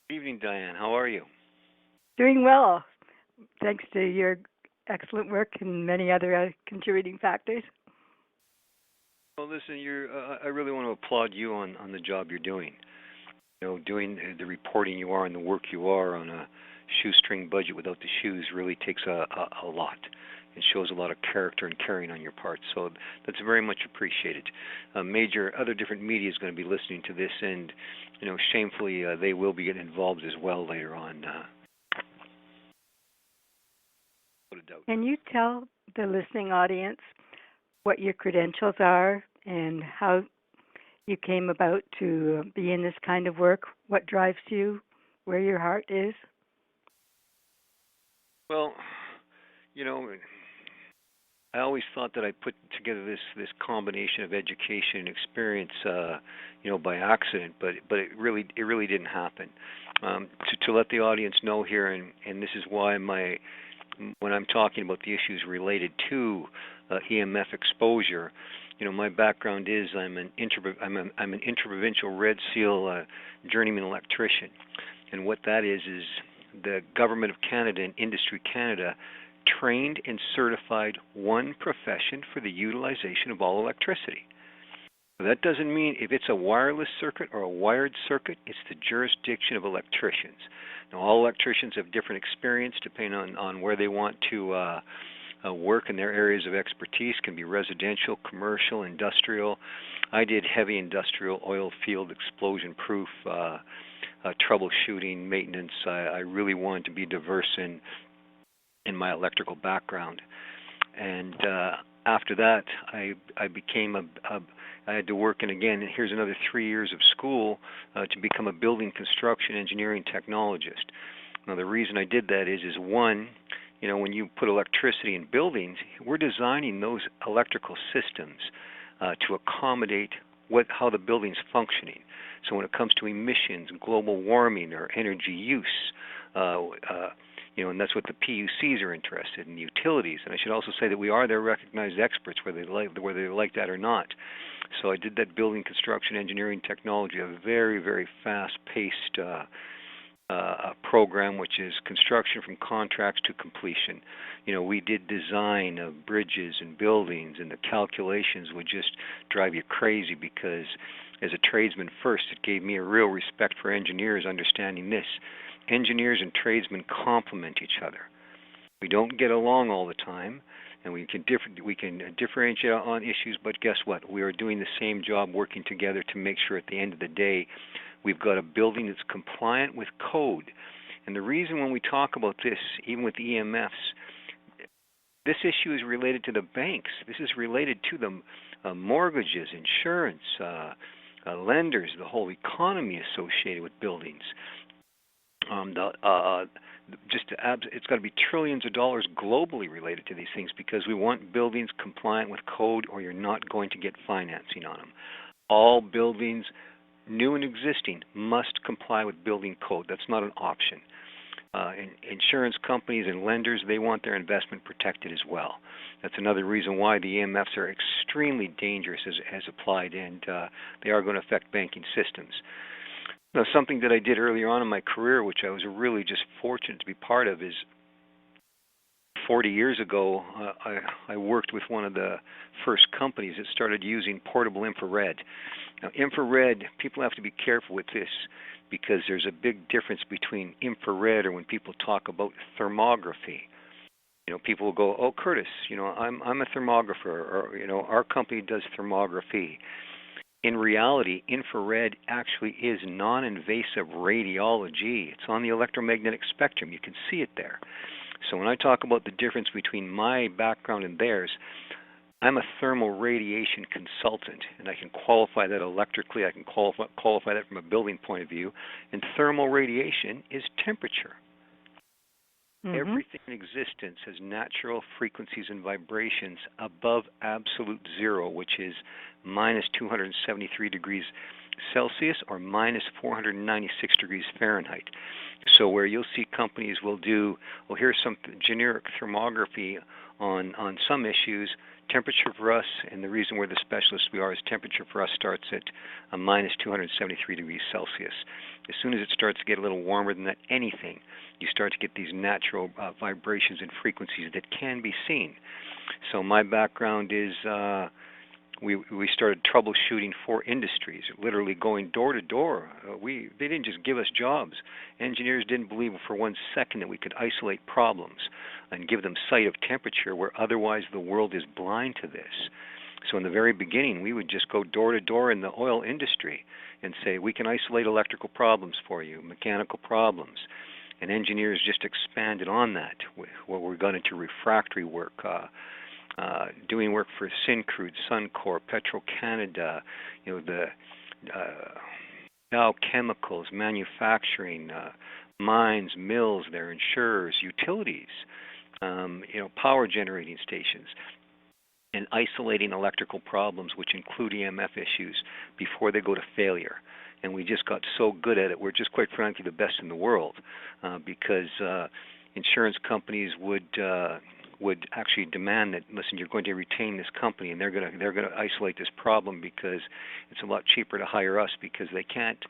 Good evening, Diane. How are you? Doing well, thanks to your excellent work and many other contributing factors. Well, listen, I really want to applaud you on the job you're doing. Doing the reporting you are and the work you are on a shoestring budget without the shoes really takes a lot. It shows a lot of character and caring on your part. So that's very much appreciated. Major other different media is going to be listening to this, and shamefully, they will be getting involved as well later on. Without a doubt. Can you tell the listening audience what your credentials are and how you came about to be in this kind of work? What drives you? Where your heart is? Well, you know, I always thought that I put together this combination of education and experience, by accident, but it really didn't happen. To let the audience know here, and this is why when I'm talking about the issues related to EMF exposure, my background is I'm an interprovincial Red Seal journeyman electrician, and what that is the Government of Canada and Industry Canada trained and certified one profession for the utilization of all electricity. That doesn't mean if it's a wireless circuit or a wired circuit, it's the jurisdiction of electricians. Now, all electricians have different experience depending on where they want to work in their areas of expertise. Can be residential, commercial, industrial. I did heavy industrial, oil field, explosion-proof troubleshooting, maintenance. I really wanted to be diverse in my electrical background, and after that, I became I had to work, and again, here's another 3 years of school to become a building construction engineering technologist. Now, the reason I did that is one, when you put electricity in buildings, we're designing those electrical systems to accommodate how the building's functioning. So when it comes to emissions, global warming, or energy use, and that's what the PUCs are interested in, utilities. And I should also say that we are their recognized experts, whether they like that or not. So I did that building construction engineering technology, a very, very fast-paced program, which is construction from contracts to completion. We did design of bridges and buildings, and the calculations would just drive you crazy because as a tradesman first, it gave me a real respect for engineers understanding this. Engineers and tradesmen complement each other. We don't get along all the time, and we can differentiate on issues, but guess what? We are doing the same job working together to make sure at the end of the day we've got a building that's compliant with code. And the reason when we talk about this, even with EMFs, this issue is related to the banks. This is related to the mortgages, insurance, lenders, the whole economy associated with buildings. It's got to be trillions of dollars globally related to these things because we want buildings compliant with code, or you're not going to get financing on them. All buildings, new and existing, must comply with building code. That's not an option. Insurance companies and lenders, they want their investment protected as well. That's another reason why the EMFs are extremely dangerous as applied, and they are going to affect banking systems. Now, something that I did earlier on in my career, which I was really just fortunate to be part of, is 40 years ago, I worked with one of the first companies that started using portable infrared. Now, infrared, people have to be careful with this because there's a big difference between infrared, or when people talk about thermography. People will go, "Oh, Curtis, I'm a thermographer," or, "Our company does thermography." In reality, infrared actually is non-invasive radiology. It's on the electromagnetic spectrum. You can see it there. So when I talk about the difference between my background and theirs, I'm a thermal radiation consultant, and I can qualify that electrically. I can qualify that from a building point of view. And thermal radiation is temperature. Everything in existence has natural frequencies and vibrations above absolute zero, which is minus 273 degrees Celsius or minus 496 degrees Fahrenheit. So where you'll see companies will do, well, here's some generic thermography on some issues Temperature for us, and the reason we're the specialists we are, is temperature for us starts at a minus 273 degrees Celsius. As soon as it starts to get a little warmer than that, anything, you start to get these natural vibrations and frequencies that can be seen. So my background is we started troubleshooting for industries, literally going door to door. They didn't just give us jobs. Engineers didn't believe for 1 second that we could isolate problems and give them sight of temperature where otherwise the world is blind to this. So in the very beginning, we would just go door to door in the oil industry and say, we can isolate electrical problems for you, mechanical problems. And engineers just expanded on that. We're going into refractory work, doing work for Syncrude, Suncor, Petro-Canada, the Dow Chemicals, manufacturing, mines, mills, their insurers, utilities, power generating stations, and isolating electrical problems, which include EMF issues, before they go to failure. And we just got so good at it. We're just, quite frankly, the best in the world, because insurance companies would actually demand that, listen, you're going to retain this company, and they're going to isolate this problem because it's a lot cheaper to hire us, because they can't,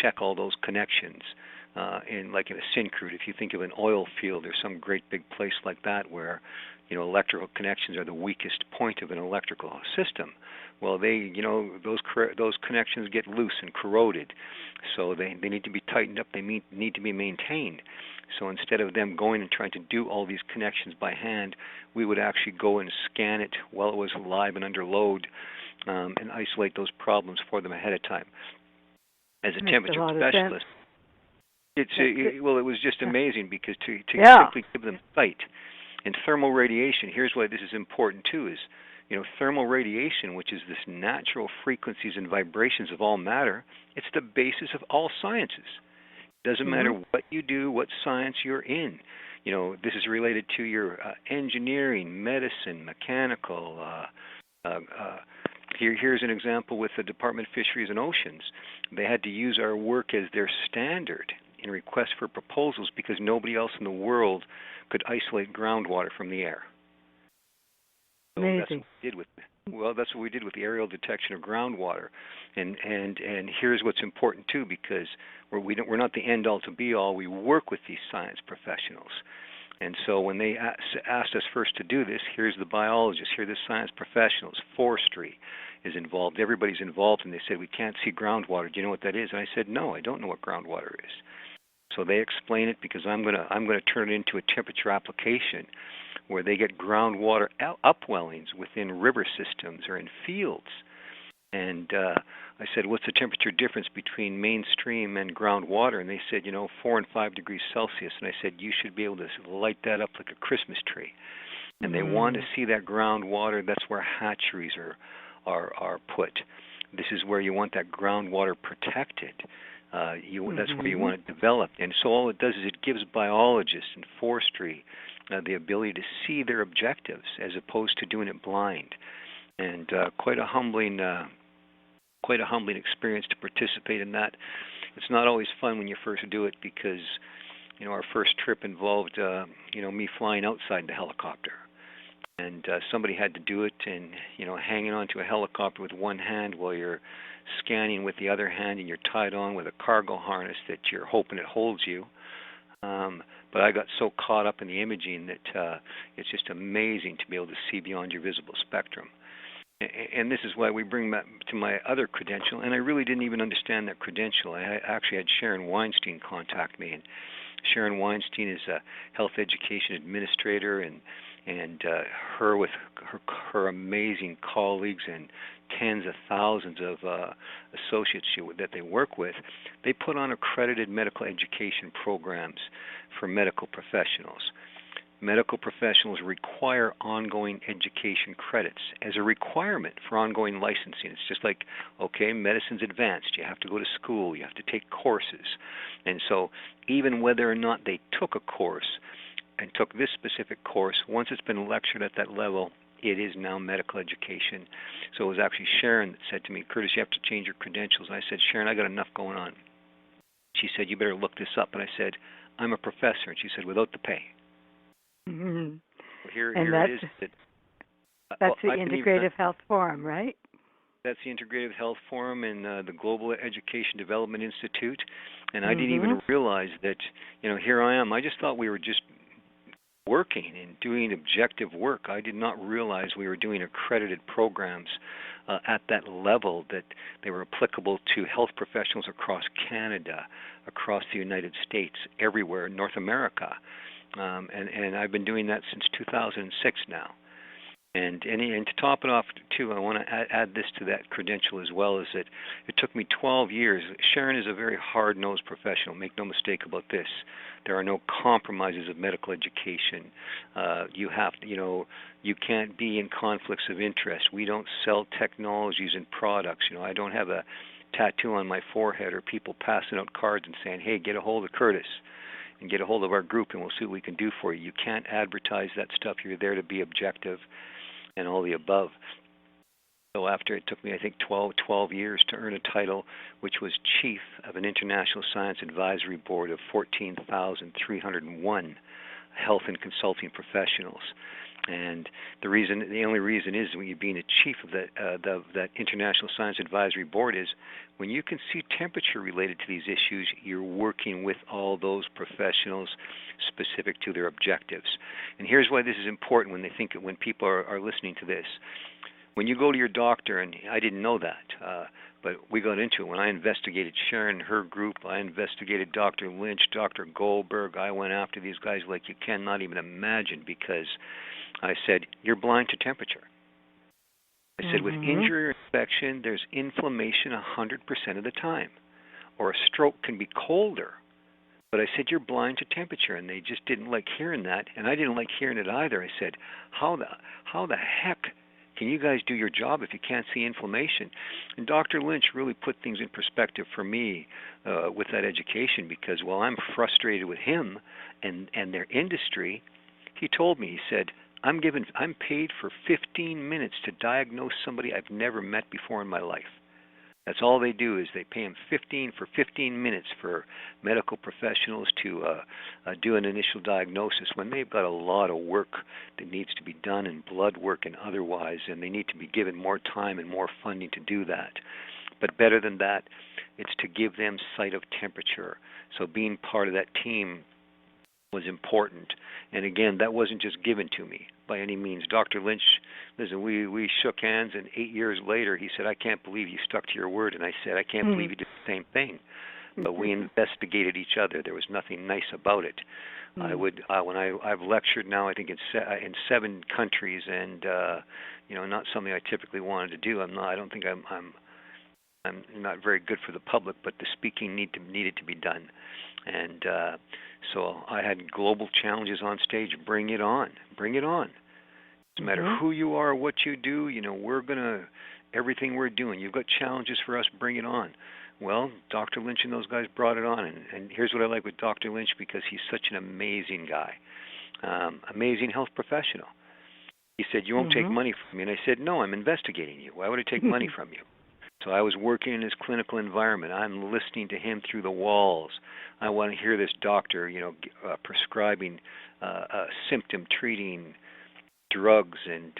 check all those connections. Like in a Syncrude, if you think of an oil field or some great big place like that where, electrical connections are the weakest point of an electrical system. Well, those connections get loose and corroded, so they need to be tightened up. They need to be maintained. So instead of them going and trying to do all these connections by hand, we would actually go and scan it while it was alive and under load, and isolate those problems for them ahead of time. As a temperature specialist, it was just amazing, because to simply give them sight. And thermal radiation, here's why this is important too, is thermal radiation, which is this natural frequencies and vibrations of all matter, it's the basis of all sciences. Doesn't matter what you do, what science you're in. This is related to your engineering, medicine, mechanical. Here's an example with the Department of Fisheries and Oceans. They had to use our work as their standard in requests for proposals because nobody else in the world could isolate groundwater from the air. So amazing. That's what we did with the aerial detection of groundwater, and here's what's important too, because we're not the end all to be all. We work with these science professionals, and so when they asked us first to do this, here's the biologists, here are the science professionals, forestry is involved, everybody's involved, and they said, we can't see groundwater. Do you know what that is? And I said, no, I don't know what groundwater is. So they explain it, because I'm going to turn it into a temperature application where they get groundwater upwellings within river systems or in fields. And I said, what's the temperature difference between mainstream and groundwater? And they said, 4 and 5 degrees Celsius. And I said, you should be able to light that up like a Christmas tree. And they want to see that groundwater. That's where hatcheries are put. This is where you want that groundwater protected. That's where you want it developed. And so all it does is it gives biologists and forestry the ability to see their objectives as opposed to doing it blind. And quite a humbling experience to participate in that. It's not always fun when you first do it, because our first trip involved me flying outside the helicopter. And somebody had to do it, and hanging onto a helicopter with one hand while you're scanning with the other hand, and you're tied on with a cargo harness that you're hoping it holds you. But I got so caught up in the imaging that it's just amazing to be able to see beyond your visible spectrum. And this is why we bring that to my other credential, and I really didn't even understand that credential. I actually had Sharon Weinstein contact me, and Sharon Weinstein is a health education administrator, and her with her amazing colleagues and tens of thousands of associates that they work with, they put on accredited medical education programs for medical professionals. Medical professionals require ongoing education credits as a requirement for ongoing licensing. It's just like, okay, medicine's advanced. You have to go to school. You have to take courses. And so even whether or not they took a course and took this specific course, once it's been lectured at that level, it is now medical education. So it was actually Sharon that said to me, Curtis, you have to change your credentials. And I said, Sharon, I got enough going on. She said, you better look this up. And I said, I'm a professor. And she said, without the pay. Mm-hmm. Here it is that That's the I didn't even. Integrative Health Forum, right? That's the Integrative Health Forum and the Global Education Development Institute. And I didn't Mhm. even realize that, here I am. I just thought we were just working and doing objective work. I did not realize we were doing accredited programs at that level, that they were applicable to health professionals across Canada, across the United States, everywhere, North America. And I've been doing that since 2006 now. And to top it off, too, I want to add this to that credential as well, is that it took me 12 years. Sharon is a very hard-nosed professional. Make no mistake about this. There are no compromises of medical education. You have to, you can't be in conflicts of interest. We don't sell technologies and products. I don't have a tattoo on my forehead or people passing out cards and saying, hey, get a hold of Curtis and get a hold of our group and we'll see what we can do for you. You can't advertise that stuff. You're there to be objective and all the above. So after it took me, I think, 12 years to earn a title, which was chief of an international science advisory board of 14,301 health and consulting professionals. And the only reason is when you're being a chief of that international science advisory board is when you can see temperature related to these issues, you're working with all those professionals specific to their objectives. And here's why this is important when people are listening to this. When you go to your doctor, and I didn't know that, but we got into it. When I investigated Sharon and her group, I investigated Dr. Lynch, Dr. Goldberg. I went after these guys like you cannot even imagine, because I said, you're blind to temperature. I said, with injury or infection, there's inflammation 100% of the time. Or a stroke can be colder. But I said, you're blind to temperature, and they just didn't like hearing that, and I didn't like hearing it either. I said, how the heck can you guys do your job if you can't see inflammation? And Dr. Lynch really put things in perspective for me with that education, because while I'm frustrated with him and their industry, he told me, he said, I'm paid for 15 minutes to diagnose somebody I've never met before in my life. That's all they do, is they pay them 15 minutes for medical professionals to do an initial diagnosis, when they've got a lot of work that needs to be done, and blood work and otherwise, and they need to be given more time and more funding to do that. But better than that, it's to give them sight of temperature. So being part of that team was important. And again, that wasn't just given to me by any means. Dr. Lynch, listen, we shook hands, and 8 years later he said, I can't believe you stuck to your word. And I said, I can't believe you did the same thing. But we investigated each other. There was nothing nice about it. I've lectured now, I think in 7 countries, and not something I typically wanted to do. I'm not very good for the public, but the speaking needed to be done. And so I had global challenges on stage. Bring it on. Bring it on. No matter who you are, what you do, everything we're doing. You've got challenges for us, bring it on. Well, Dr. Lynch and those guys brought it on. And here's what I like with Dr. Lynch, because he's such an amazing guy, amazing health professional. He said, you won't take money from me. And I said, no, I'm investigating you. Why would I take money from you? So I was working in his clinical environment. I'm listening to him through the walls. I want to hear this doctor, prescribing symptom treating drugs and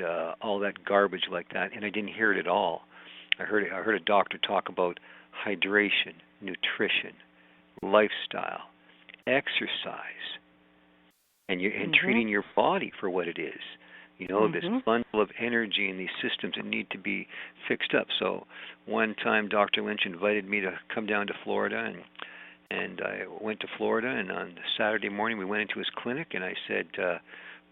all that garbage like that, and I didn't hear it at all. I heard a doctor talk about hydration, nutrition, lifestyle, exercise, and treating your body for what it is. This bundle of energy and these systems that need to be fixed up. So one time Dr. Lynch invited me to come down to Florida, and I went to Florida, and on Saturday morning we went into his clinic, and I said,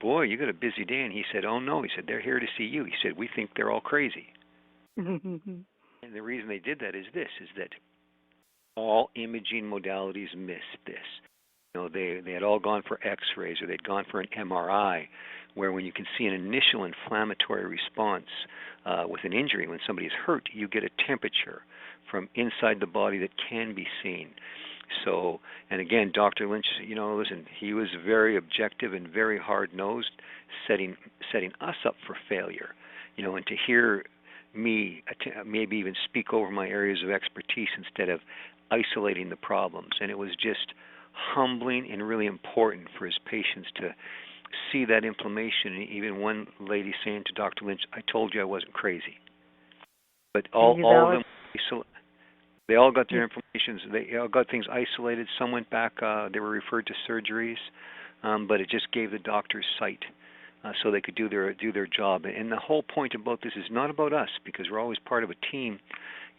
boy, you got a busy day. And he said, oh no, he said, they're here to see you. He said, we think they're all crazy. And the reason they did that is that all imaging modalities missed this. They had all gone for x-rays, or they'd gone for an MRI, where when you can see an initial inflammatory response with an injury, when somebody's hurt, you get a temperature from inside the body that can be seen. So, and again, Dr. Lynch, listen, he was very objective and very hard-nosed, setting us up for failure, and to hear me maybe even speak over my areas of expertise instead of isolating the problems. And it was just humbling and really important for his patients to see that inflammation. And even one lady saying to Dr. Lynch, "I told you I wasn't crazy." But And you've all of them, always, they all got their you, inflammations. They all got things isolated. Some went back. They were referred to surgeries, but it just gave the doctors sight, so they could do their job. And the whole point about this is not about us, because we're always part of a team.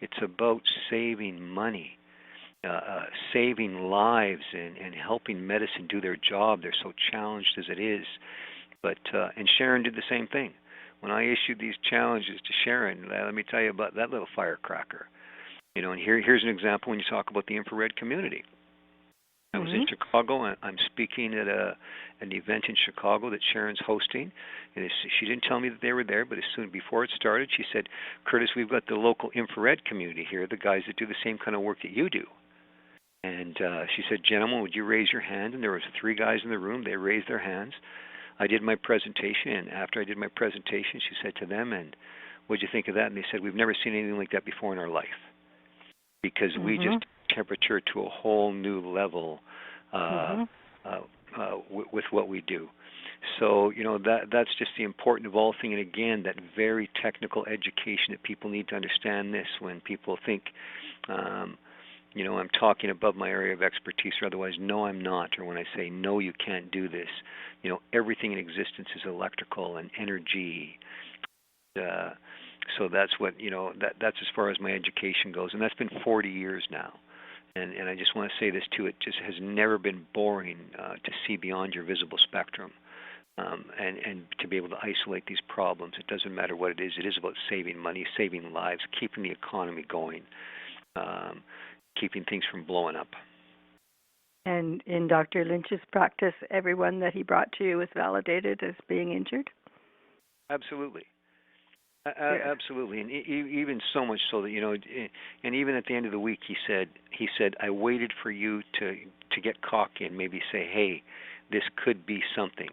It's about saving money, saving lives, and helping medicine do their job. They're so challenged as it is. But and Sharon did the same thing. When I issued these challenges to Sharon, let me tell you about that little firecracker. You know, and here's an example when you talk about the infrared community. I was in mhm, Chicago. I'm speaking at an event in Chicago that Sharon's hosting, and she didn't tell me that they were there. But before it started, she said, "Curtis, we've got the local infrared community here, the guys that do the same kind of work that you do." And she said, "Gentlemen, would you raise your hand?" And there was 3 guys in the room. They raised their hands. I did my presentation, and after I did my presentation, she said to them, "And what'd you think of that?" And they said, "We've never seen anything like that before in our life, because we just mhm, temperature to a whole new level uh, mhm. with what we do." So that's just the important of all thing. And again, that very technical education that people need to understand this. When people think, um, I'm talking above my area of expertise, or otherwise, no, I'm not. Or when I say, no, you can't do this, everything in existence is electrical and energy. Uh, so that's what, that's as far as my education goes. And that's been 40 years now. And I just want to say this too, it just has never been boring to see beyond your visible spectrum. And to be able to isolate these problems. It doesn't matter what it is. It is about saving money, saving lives, keeping the economy going, um, keeping things from blowing up. And in Dr. Lynch's practice, everyone that he brought to you was validated as being injured? Absolutely. Good. Absolutely, and even so much so that and even at the end of the week, he said, "I waited for you to get cocky and maybe say, hey, this could be something."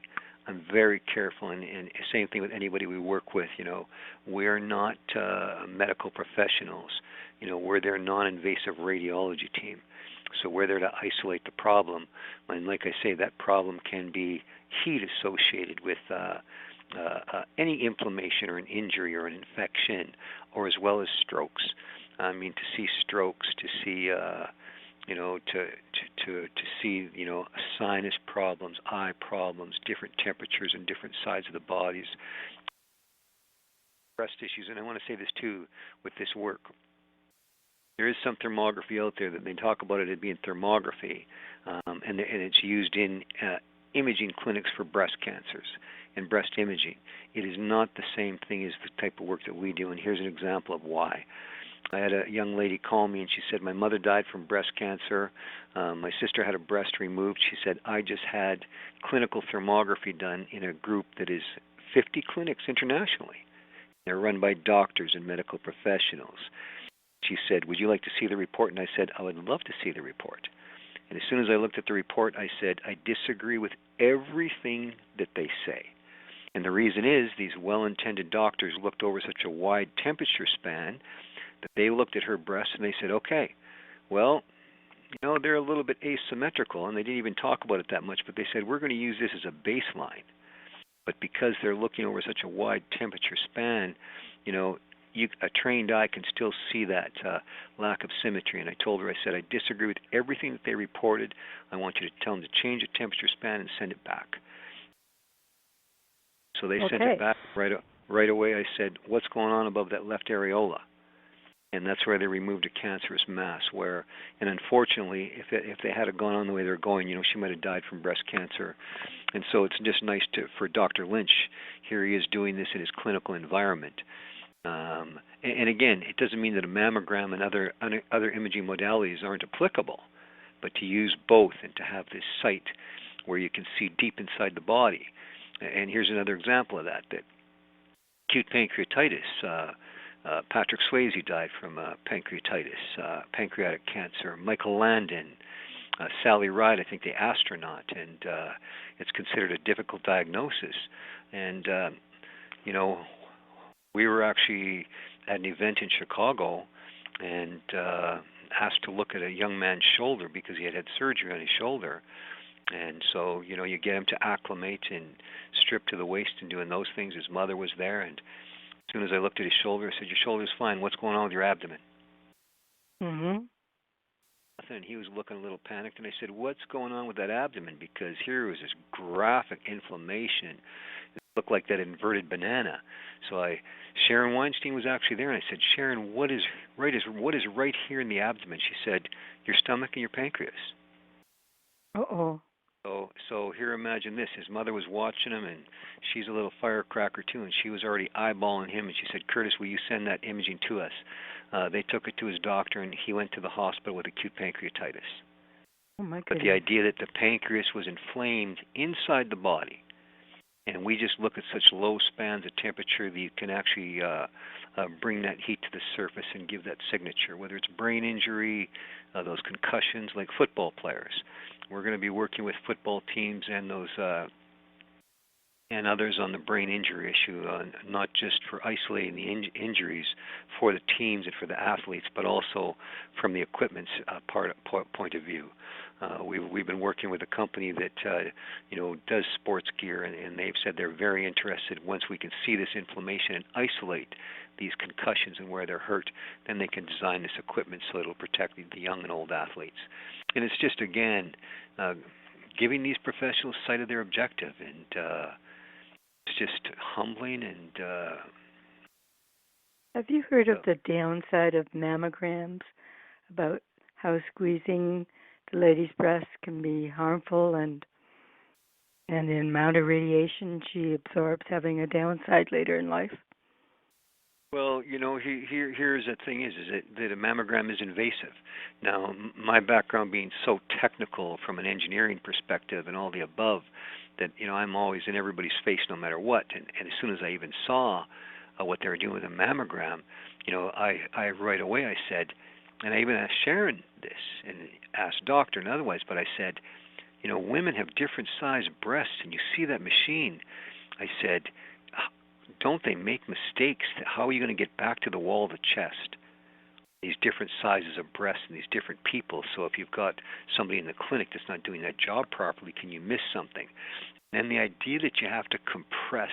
I'm very careful, and same thing with anybody we work with. We're not medical professionals. We're their non-invasive radiology team, so we're there to isolate the problem. And like I say, that problem can be heat associated with. Any inflammation or an injury or an infection, or as well as strokes. I mean, to see strokes, to see, to see, sinus problems, eye problems, different temperatures and different sides of the bodies, breast issues. And I want to say this too, with this work. There is some thermography out there that they talk about it as being thermography, and it's used in imaging clinics for breast cancers and breast imaging. It is not the same thing as the type of work that we do, and here's an example of why. I had a young lady call me, and she said, "My mother died from breast cancer. My sister had a breast removed." She said, "I just had clinical thermography done in a group that is 50 clinics internationally. They're run by doctors and medical professionals." She said, "Would you like to see the report?" And I said, "I would love to see the report." And as soon as I looked at the report, I said, "I disagree with everything that they say." And the reason is these well-intended doctors looked over such a wide temperature span that they looked at her breasts and they said, "Okay, well, they're a little bit asymmetrical," and they didn't even talk about it that much, but they said, "We're going to use this as a baseline." But because they're looking over such a wide temperature span, a trained eye can still see that lack of symmetry. And I told her, I said, "I disagree with everything that they reported. I want you to tell them to change the temperature span and send it back." So they sent it Okay. back right away. I said, "What's going on above that left areola?" And that's where they removed a cancerous mass. And unfortunately, if they had gone on the way they're going, she might have died from breast cancer. And so it's just nice for Dr. Lynch. Here he is doing this in his clinical environment. And again, it doesn't mean that a mammogram and other imaging modalities aren't applicable, but to use both and to have this sight where you can see deep inside the body. And here's another example of that acute pancreatitis. Patrick Swayze died from pancreatitis, pancreatic cancer. Michael Landon, Sally Ride, I think the astronaut, and it's considered a difficult diagnosis. And, we were actually at an event in Chicago and asked to look at a young man's shoulder because he had surgery on his shoulder. And so, you get him to acclimate and strip to the waist and doing those things. His mother was there, and as soon as I looked at his shoulder, I said, "Your shoulder's fine. What's going on with your abdomen?" Mhm. And he was looking a little panicked, and I said, "What's going on with that abdomen?" Because here was this graphic inflammation. It looked like that inverted banana. So Sharon Weinstein was actually there, and I said, "Sharon, what is right here in the abdomen?" She said, "Your stomach and your pancreas." Uh-oh. So here, imagine this. His mother was watching him, and she's a little firecracker too, and she was already eyeballing him, and she said, "Curtis, will you send that imaging to us?" They took it to his doctor, and he went to the hospital with acute pancreatitis. Oh my But the goodness. idea that the pancreas was inflamed inside the body, and we just look at such low spans of temperature that you can actually bring that heat to the surface and give that signature, whether it's brain injury, those concussions, like football players. We're going to be working with football teams and those and others on the brain injury issue, not just for isolating the injuries for the teams and for the athletes, but also from the equipment's point of view. We've been working with a company that does sports gear, and they've said they're very interested. Once we can see this inflammation and isolate these concussions and where they're hurt, then they can design this equipment so it'll protect the young and old athletes. And it's just, again, giving these professionals sight of their objective, and it's just humbling. And Have you heard of the downside of mammograms, about how squeezing the lady's breast can be harmful, and the amount of radiation she absorbs having a downside later in life? well, here's the thing is that a mammogram is invasive. Now, my background being so technical from an engineering perspective and all the above, that I'm always in everybody's face no matter what. And as soon as I even saw what they were doing with a mammogram, I right away I said, and I even asked Sharon this, and asked doctor and otherwise, but I said, women have different size breasts, and you see that machine. I said, don't they make mistakes? How are you going to get back to the wall of the chest? These different sizes of breasts and these different people. So if you've got somebody in the clinic that's not doing that job properly, can you miss something? And the idea that you have to compress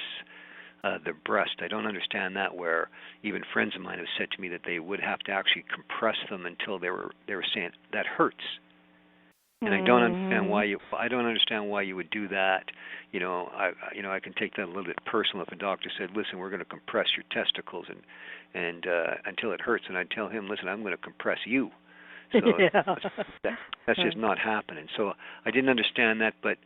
the breast, I don't understand that, where even friends of mine have said to me that they would have to actually compress them until they were saying that hurts. And I don't understand why you would do that. I can take that a little bit personal. If a doctor said, "Listen, we're going to compress your testicles and until it hurts," and I'd tell him, "Listen, I'm going to compress you." So that's just not happening. So I didn't understand that, but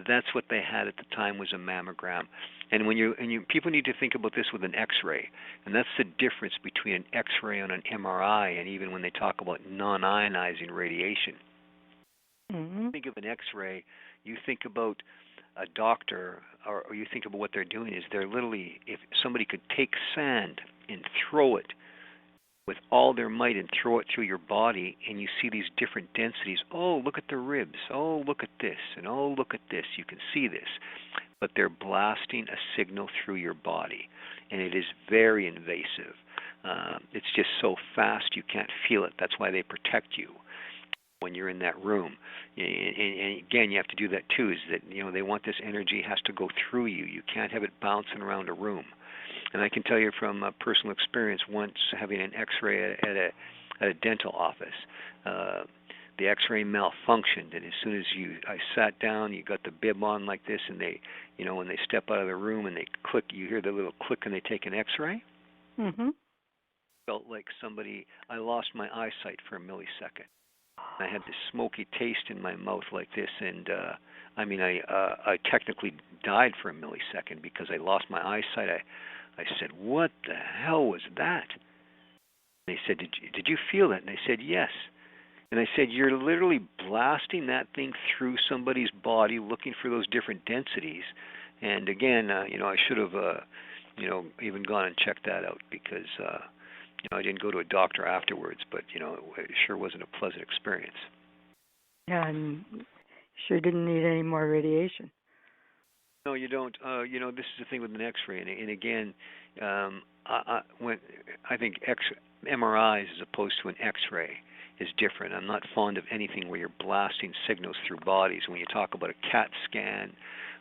that's what they had at the time, was a mammogram. And people need to think about this with an X-ray, and that's the difference between an X-ray and an MRI, and even when they talk about non-ionizing radiation. Mm-hmm. Think of an X-ray, you think about a doctor, or you think about what they're doing is they're literally, if somebody could take sand and throw it with all their might and throw it through your body, and you see these different densities. Oh, look at the ribs. Oh, look at this. And oh, look at this. You can see this. But they're blasting a signal through your body, and it is very invasive. It's just so fast you can't feel it. That's why they protect you when you're in that room. And again, you have to do that too, is that they want this energy has to go through you. You can't have it bouncing around a room. And I can tell you from personal experience, once having an X-ray at a dental office, the X-ray malfunctioned, and as soon as I sat down, you got the bib on like this, and they, when they step out of the room and they click, you hear the little click, and they take an X-ray. Mm-hmm. Felt like I lost my eyesight for a millisecond. I had this smoky taste in my mouth like this, and I technically died for a millisecond because I lost my eyesight. I said, "What the hell was that?" They said, "Did you feel that?" And I said, "Yes." And I said, "You're literally blasting that thing through somebody's body, looking for those different densities." And again, I should have, even gone and checked that out, because I didn't go to a doctor afterwards, but it sure wasn't a pleasant experience. Yeah, and sure didn't need any more radiation. No, you don't. This is the thing with an X-ray, and again, when I think MRIs as opposed to an X-ray is different. I'm not fond of anything where you're blasting signals through bodies. When you talk about a CAT scan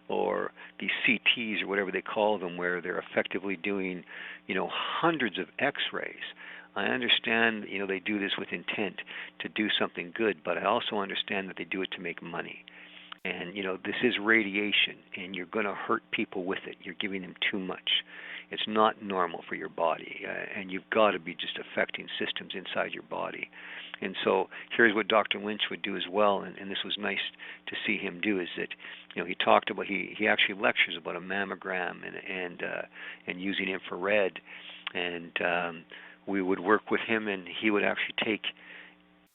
or these CTs or whatever they call them, where they're effectively doing, hundreds of X-rays, I understand, they do this with intent to do something good, but I also understand that they do it to make money. And, this is radiation, and you're going to hurt people with it. You're giving them too much. It's not normal for your body, and you've got to be just affecting systems inside your body. And so here's what Dr. Lynch would do as well, and this was nice to see him do, is that, he talked about, he actually lectures about a mammogram and using infrared, and we would work with him, and he would actually take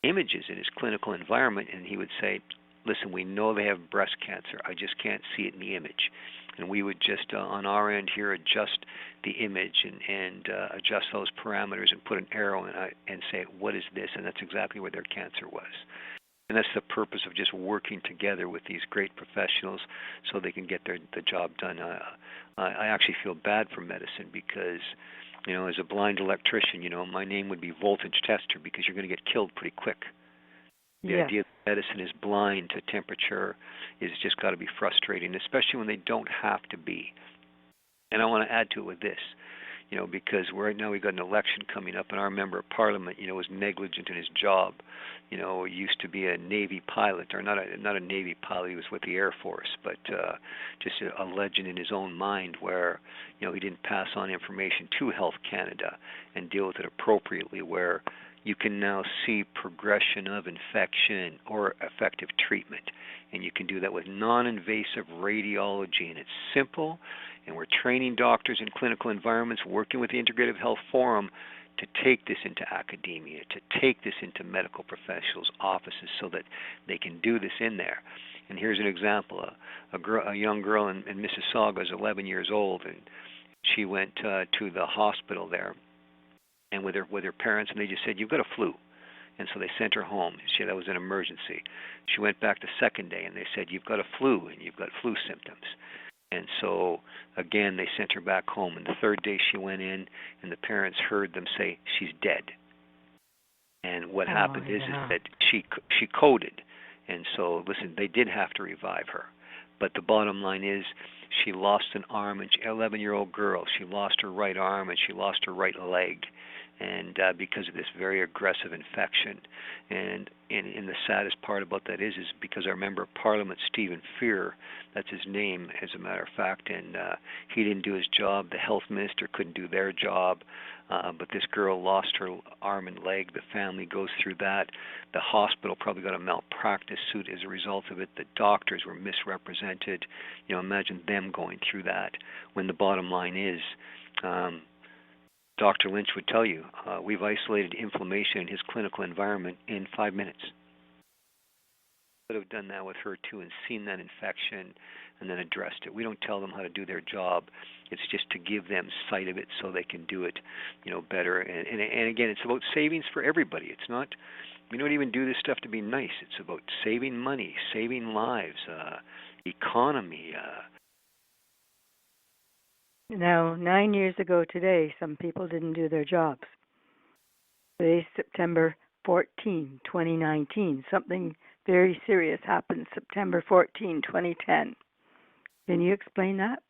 images in his clinical environment, and he would say, listen, we know they have breast cancer. I just can't see it in the image. And we would just, on our end here, adjust the image and adjust those parameters and put an arrow in it and say, what is this? And that's exactly where their cancer was. And that's the purpose of just working together with these great professionals so they can get the job done. I actually feel bad for medicine because, as a blind electrician, my name would be voltage tester because you're going to get killed pretty quick. The idea that medicine is blind to temperature is just got to be frustrating, especially when they don't have to be. And I want to add to it with this, because right now we've got an election coming up, and our member of parliament, was negligent in his job. He used to be a Navy pilot, or not a Navy pilot. He was with the Air Force, but just a legend in his own mind, where he didn't pass on information to Health Canada and deal with it appropriately, where you can now see progression of infection or effective treatment. And you can do that with non-invasive radiology. And it's simple, and we're training doctors in clinical environments, working with the Integrative Health Forum to take this into academia, to take this into medical professionals' offices so that they can do this in there. And here's an example. A young girl in Mississauga is 11 years old, and she went to the hospital there and with her parents, and they just said, you've got a flu. And so they sent her home. That was an emergency. She went back the second day, and they said, you've got a flu, and you've got flu symptoms. And so, again, they sent her back home. And the third day she went in, and the parents heard them say, she's dead. And what happened is that she coded. And so, listen, they did have to revive her. But the bottom line is she lost an arm, and 11-year-old girl, she lost her right arm, and she lost her right leg. And because of this very aggressive infection. And the saddest part about that is because our member of parliament, Stephen Fear, that's his name, as a matter of fact, and he didn't do his job. The health minister couldn't do their job. But this girl lost her arm and leg. The family goes through that. The hospital probably got a malpractice suit as a result of it. The doctors were misrepresented. Imagine them going through that, when the bottom line is, Dr. Lynch would tell you, we've isolated inflammation in his clinical environment in 5 minutes. Could have done that with her too and seen that infection and then addressed it. We don't tell them how to do their job. It's just to give them sight of it so they can do it, better. And again, it's about savings for everybody. It's not, we don't even do this stuff to be nice. It's about saving money, saving lives, economy. Now, 9 years ago today, some people didn't do their jobs. Today's September 14, 2019. Something very serious happened September 14, 2010. Can you explain that?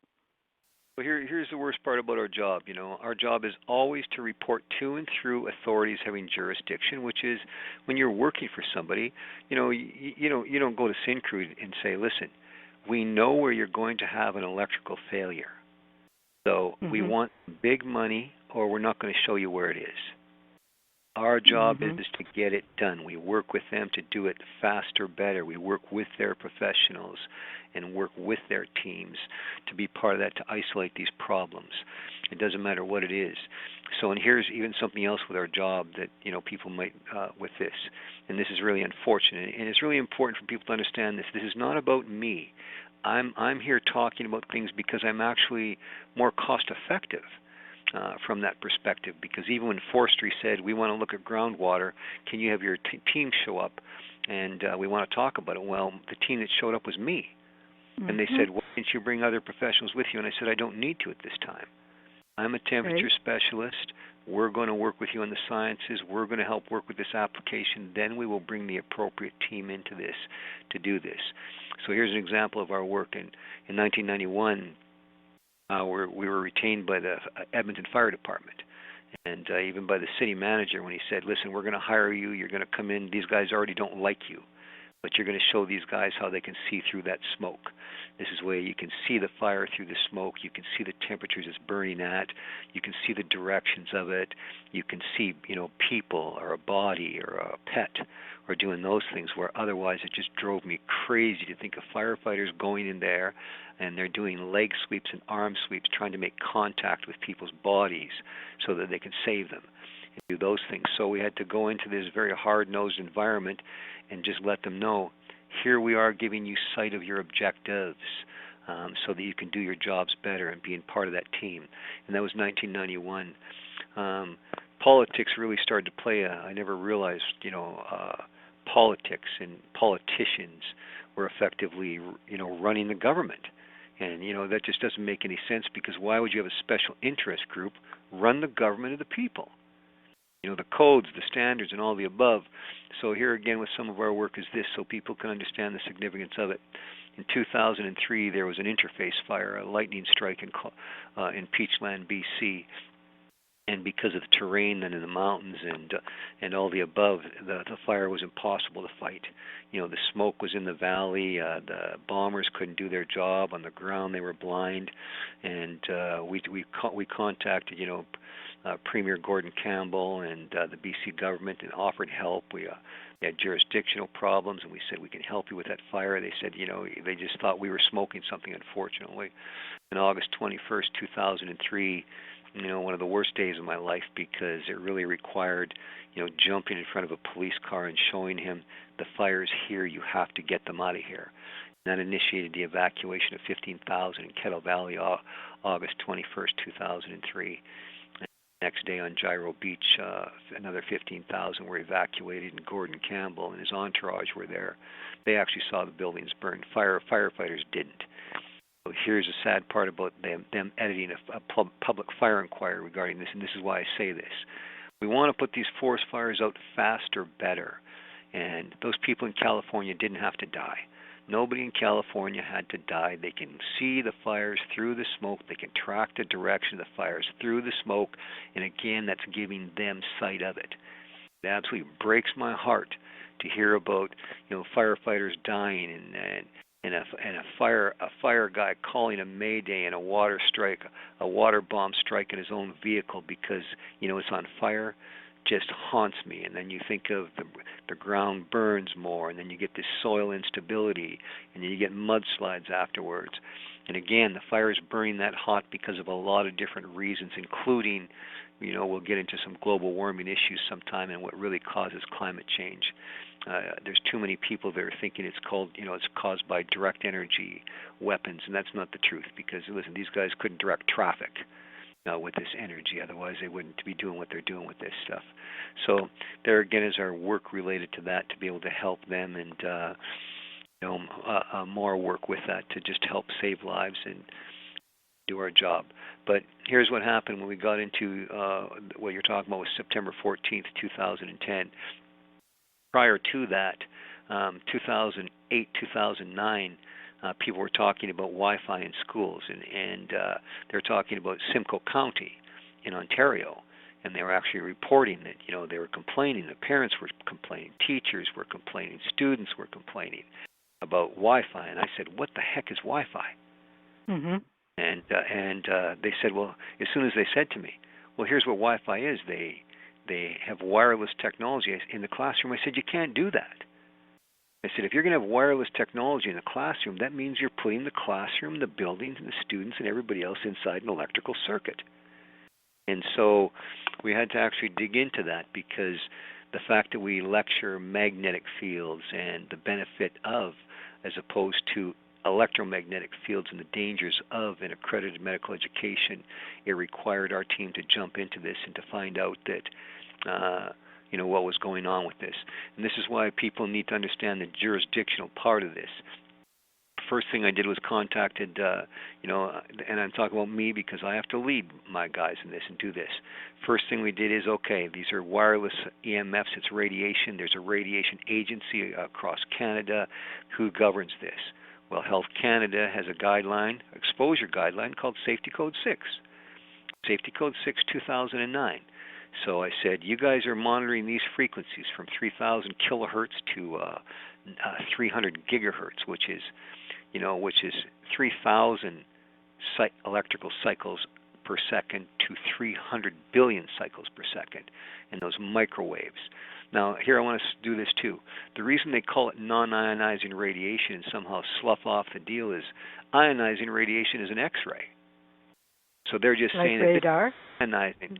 Well, here's the worst part about our job. Our job is always to report to and through authorities having jurisdiction, which is when you're working for somebody, you don't go to Syncrude and say, listen, we know where you're going to have an electrical failure. So we want big money, or we're not going to show you where it is. Our job is to get it done. We work with them to do it faster, better. We work with their professionals and work with their teams to be part of that, to isolate these problems. It doesn't matter what it is. So, and here's even something else with our job that, people might, with this, and this is really unfortunate, and it's really important for people to understand this. This is not about me. I'm here talking about things because I'm actually more cost effective from that perspective. Because even when forestry said, we want to look at groundwater, can you have your team show up, and we want to talk about it? Well, the team that showed up was me. And they said, why didn't you bring other professionals with you? And I said, I don't need to at this time. I'm a temperature specialist. We're going to work with you on the sciences. We're going to help work with this application. Then we will bring the appropriate team into this to do this. So here's an example of our work. In 1991, we were retained by the Edmonton Fire Department, and even by the city manager when he said, listen, we're going to hire you. You're going to come in. These guys already don't like you, but you're going to show these guys how they can see through that smoke. This is where you can see the fire through the smoke. You can see the temperatures it's burning at. You can see the directions of it. You can see, people or a body or a pet or doing those things where otherwise it just drove me crazy to think of firefighters going in there and they're doing leg sweeps and arm sweeps trying to make contact with people's bodies so that they can save them and do those things. So we had to go into this very hard-nosed environment and just let them know, here we are giving you sight of your objectives so that you can do your jobs better and being part of that team. And that was 1991. Politics really started to play I never realized, politics and politicians were effectively, running the government. And, that just doesn't make any sense, because why would you have a special interest group run the government of the people? The codes, the standards, and all the above. So here again with some of our work is this, so people can understand the significance of it. In 2003, there was an interface fire, a lightning strike in Peachland, BC. And because of the terrain and in the mountains and all the above, the fire was impossible to fight. The smoke was in the valley. The bombers couldn't do their job on the ground; they were blind. And we contacted Premier Gordon Campbell and the BC government and offered help. We had jurisdictional problems, and we said we can help you with that fire. They said they just thought we were smoking something. Unfortunately, on August 21st, 2003. One of the worst days of my life, because it really required, jumping in front of a police car and showing him the fire's here, you have to get them out of here. And that initiated the evacuation of 15,000 in Kettle Valley, August 21st, 2003. And the next day on Gyro Beach, another 15,000 were evacuated, and Gordon Campbell and his entourage were there. They actually saw the buildings burn. Firefighters didn't. So here's a sad part about them editing a public fire inquiry regarding this, and this is why I say this. We want to put these forest fires out faster, better, and those people in California didn't have to die. Nobody in California had to die. They can see the fires through the smoke. They can track the direction of the fires through the smoke, and again, that's giving them sight of it. It absolutely breaks my heart to hear about firefighters dying and a fire guy calling a mayday and a water bomb strike in his own vehicle because it's on fire, just haunts me. And then you think of the ground burns more, and then you get this soil instability, and then you get mudslides afterwards. And again, the fire is burning that hot because of a lot of different reasons, including, we'll get into some global warming issues sometime and what really causes climate change. There's too many people that are thinking it's caused by direct energy weapons, and that's not the truth, because, listen, these guys couldn't direct traffic with this energy. Otherwise, they wouldn't be doing what they're doing with this stuff. So there again is our work related to that, to be able to help them, and more work with that to just help save lives and do our job. But here's what happened when we got into what you're talking about was September 14th, 2010. Prior to that, 2008, 2009, people were talking about Wi-Fi in schools, and they're talking about Simcoe County in Ontario, and they were actually reporting that they were complaining. The parents were complaining, teachers were complaining, students were complaining about Wi-Fi, and I said, "What the heck is Wi-Fi?" Mm-hmm. And they said, well, as soon as they said to me, "Well, here's what Wi-Fi is. They have wireless technology in the classroom." I said, "You can't do that." I said, "If you're going to have wireless technology in the classroom, that means you're putting the classroom, the buildings, and the students and everybody else inside an electrical circuit." And so we had to actually dig into that, because the fact that we lecture magnetic fields and the benefit of, as opposed to electromagnetic fields and the dangers of an accredited medical education, it required our team to jump into this and to find out that what was going on with this. And this is why people need to understand the jurisdictional part of this. first thing I did was contacted, and I'm talking about me because I have to lead my guys in this and do this. First thing we did is, okay, these are wireless EMFs, it's radiation. There's a radiation agency across Canada. Who governs this? Well, Health Canada has a guideline, exposure guideline, called Safety Code 6. Safety Code 6, 2009. So I said, you guys are monitoring these frequencies from 3,000 kilohertz to 300 gigahertz, which is 3,000 electrical cycles per second to 300 billion cycles per second, and those microwaves. Now, here I want to do this too. The reason they call it non-ionizing radiation and somehow slough off the deal is ionizing radiation is an X-ray. So they're just like saying radar? that ionizing.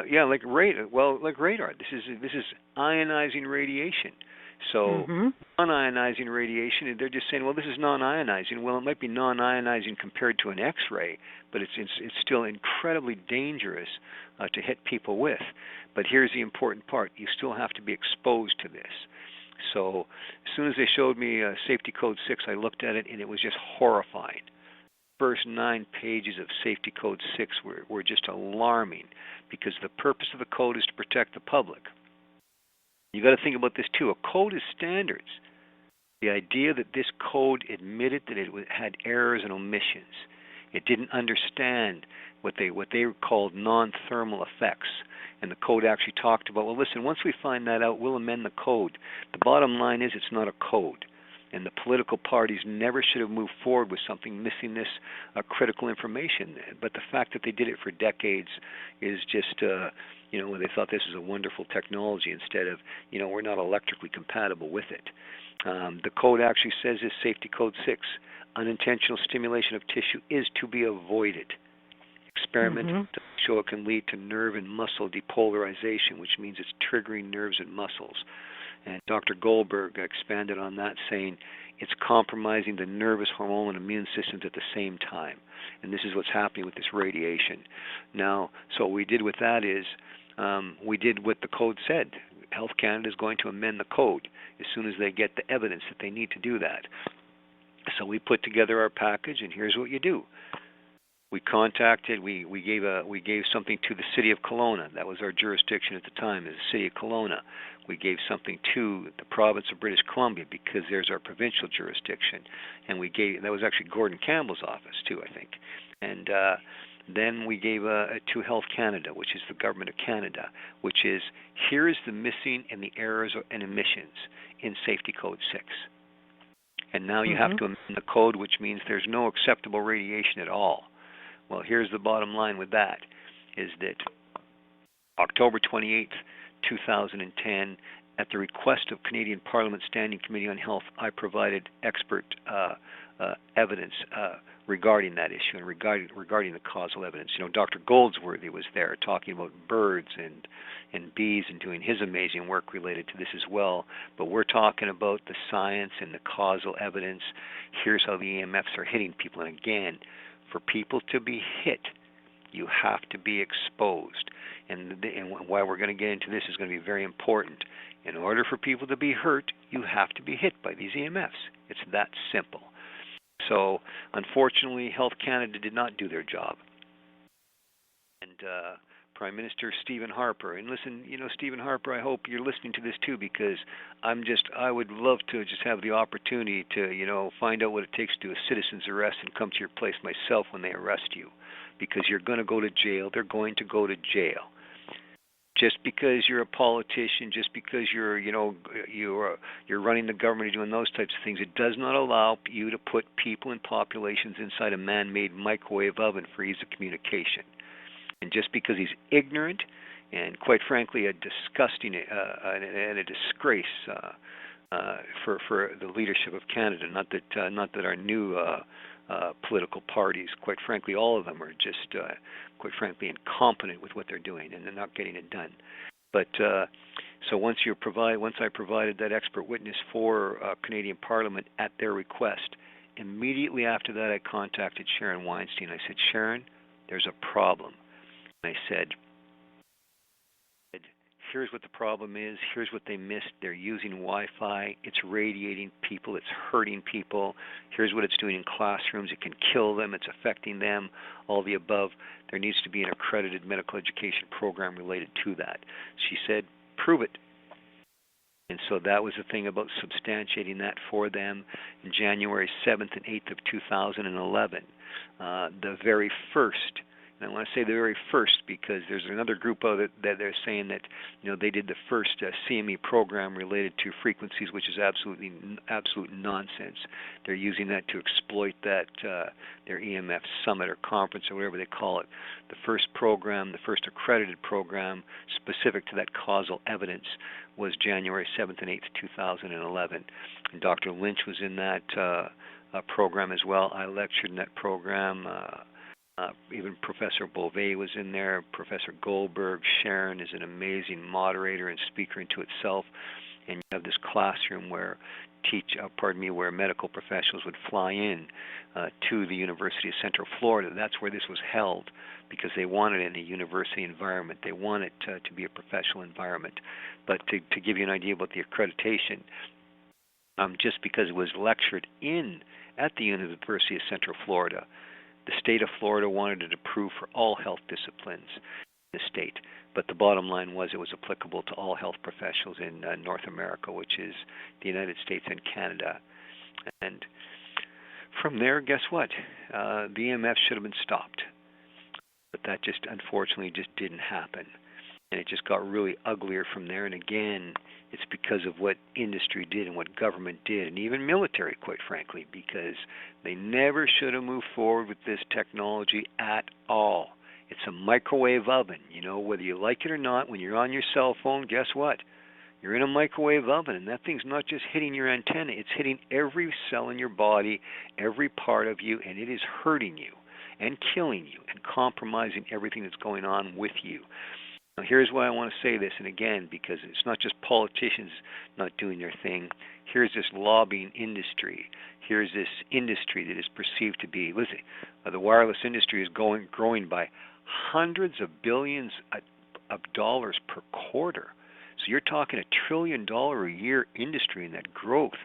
Yeah, like radar. Well, like radar. This is ionizing radiation. So non-ionizing radiation, they're just saying, well, this is non-ionizing. Well, it might be non-ionizing compared to an X-ray, but it's still incredibly dangerous to hit people with. But here's the important part: you still have to be exposed to this. So as soon as they showed me Safety Code 6, I looked at it and it was just horrifying. First 9 pages of Safety Code 6 were just alarming, because the purpose of the code is to protect the public. You got to think about this too. A code is standards. The idea that this code admitted that it had errors and omissions. It didn't understand what they called non-thermal effects. And the code actually talked about, well, listen, once we find that out, we'll amend the code. The bottom line is it's not a code. And the political parties never should have moved forward with something missing this critical information. But the fact that they did it for decades is just, they thought this was a wonderful technology instead of, we're not electrically compatible with it. The code actually says this, Safety Code 6, unintentional stimulation of tissue is to be avoided. Experiment to show it can lead to nerve and muscle depolarization, which means it's triggering nerves and muscles. And Dr. Goldberg expanded on that, saying it's compromising the nervous, hormonal, and immune systems at the same time. And this is what's happening with this radiation. Now, so what we did with that is we did what the code said. Health Canada is going to amend the code as soon as they get the evidence that they need to do that. So we put together our package, and here's what you do. We contacted, we gave something to the city of Kelowna. That was our jurisdiction at the time, is the city of Kelowna. We gave something to the province of British Columbia because there's our provincial jurisdiction, and that was actually Gordon Campbell's office too, I think. And then we gave to Health Canada, which is the government of Canada, which is, here is the missing and the errors and omissions in Safety Code 6. And now you have to amend the code, which means there's no acceptable radiation at all. Well, here's the bottom line with that, is that October 28th, 2010, at the request of Canadian Parliament Standing Committee on Health, I provided expert evidence regarding that issue and regarding the causal evidence. Dr. Goldsworthy was there talking about birds and bees and doing his amazing work related to this as well. But we're talking about the science and the causal evidence. Here's how the EMFs are hitting people. And again, for people to be hit, you have to be exposed. And why we're going to get into this is going to be very important. In order for people to be hurt, you have to be hit by these EMFs. It's that simple. So, unfortunately, Health Canada did not do their job. And Prime Minister Stephen Harper, and listen, Stephen Harper, I hope you're listening to this too, because I would love to just have the opportunity to, find out what it takes to do a citizen's arrest and come to your place myself when they arrest you, because you're going to go to jail. They're going to go to jail. Just because you're a politician, just because you're running the government, you're doing those types of things, it does not allow you to put people and populations inside a man-made microwave oven for ease of communication. And just because he's ignorant and, quite frankly, a disgusting and a disgrace for the leadership of Canada. Not that our new political parties, quite frankly, all of them are just, quite frankly, incompetent with what they're doing, and they're not getting it done. But so once I provided that expert witness for Canadian Parliament at their request, immediately after that I contacted Sharon Weinstein. I said, Sharon, there's a problem. I said, here's what the problem is, here's what they missed, they're using Wi-Fi, it's radiating people, it's hurting people, here's what it's doing in classrooms, it can kill them, it's affecting them, all the above. There needs to be an accredited medical education program related to that. She said, prove it. And so that was the thing about substantiating that for them in January 7th and 8th of 2011. The very first, and I want to say the very first because there's another group of it that they're saying that they did the first CME program related to frequencies, which is absolute nonsense. They're using that to exploit that their EMF summit or conference or whatever they call it. The first program, the first accredited program specific to that causal evidence was January 7th and 8th, 2011. And Dr. Lynch was in that program as well. I lectured in that program. Even Professor Beauvais was in there. Professor Goldberg. Sharon is an amazing moderator and speaker into itself. And you have this classroom where where medical professionals would fly in to the University of Central Florida. That's where this was held because they wanted it in a university environment. They want it to be a professional environment. But to give you an idea about the accreditation, just because it was lectured at the University of Central Florida, the state of Florida wanted it approved for all health disciplines in the state. But the bottom line was it was applicable to all health professionals in North America, which is the United States and Canada. And from there, guess what? The EMF should have been stopped. But that just unfortunately just didn't happen. And it just got really uglier from there. And again, it's because of what industry did and what government did, and even military, quite frankly, because they never should have moved forward with this technology at all. It's a microwave oven. Whether you like it or not, when you're on your cell phone, guess what? You're in a microwave oven, and that thing's not just hitting your antenna. It's hitting every cell in your body, every part of you, and it is hurting you and killing you and compromising everything that's going on with you. Now, here's why I want to say this, and again, because it's not just politicians not doing their thing. Here's this lobbying industry. Here's this industry that is perceived to be, listen, the wireless industry is growing by hundreds of billions of dollars per quarter. So you're talking $1 trillion a year industry in that growth.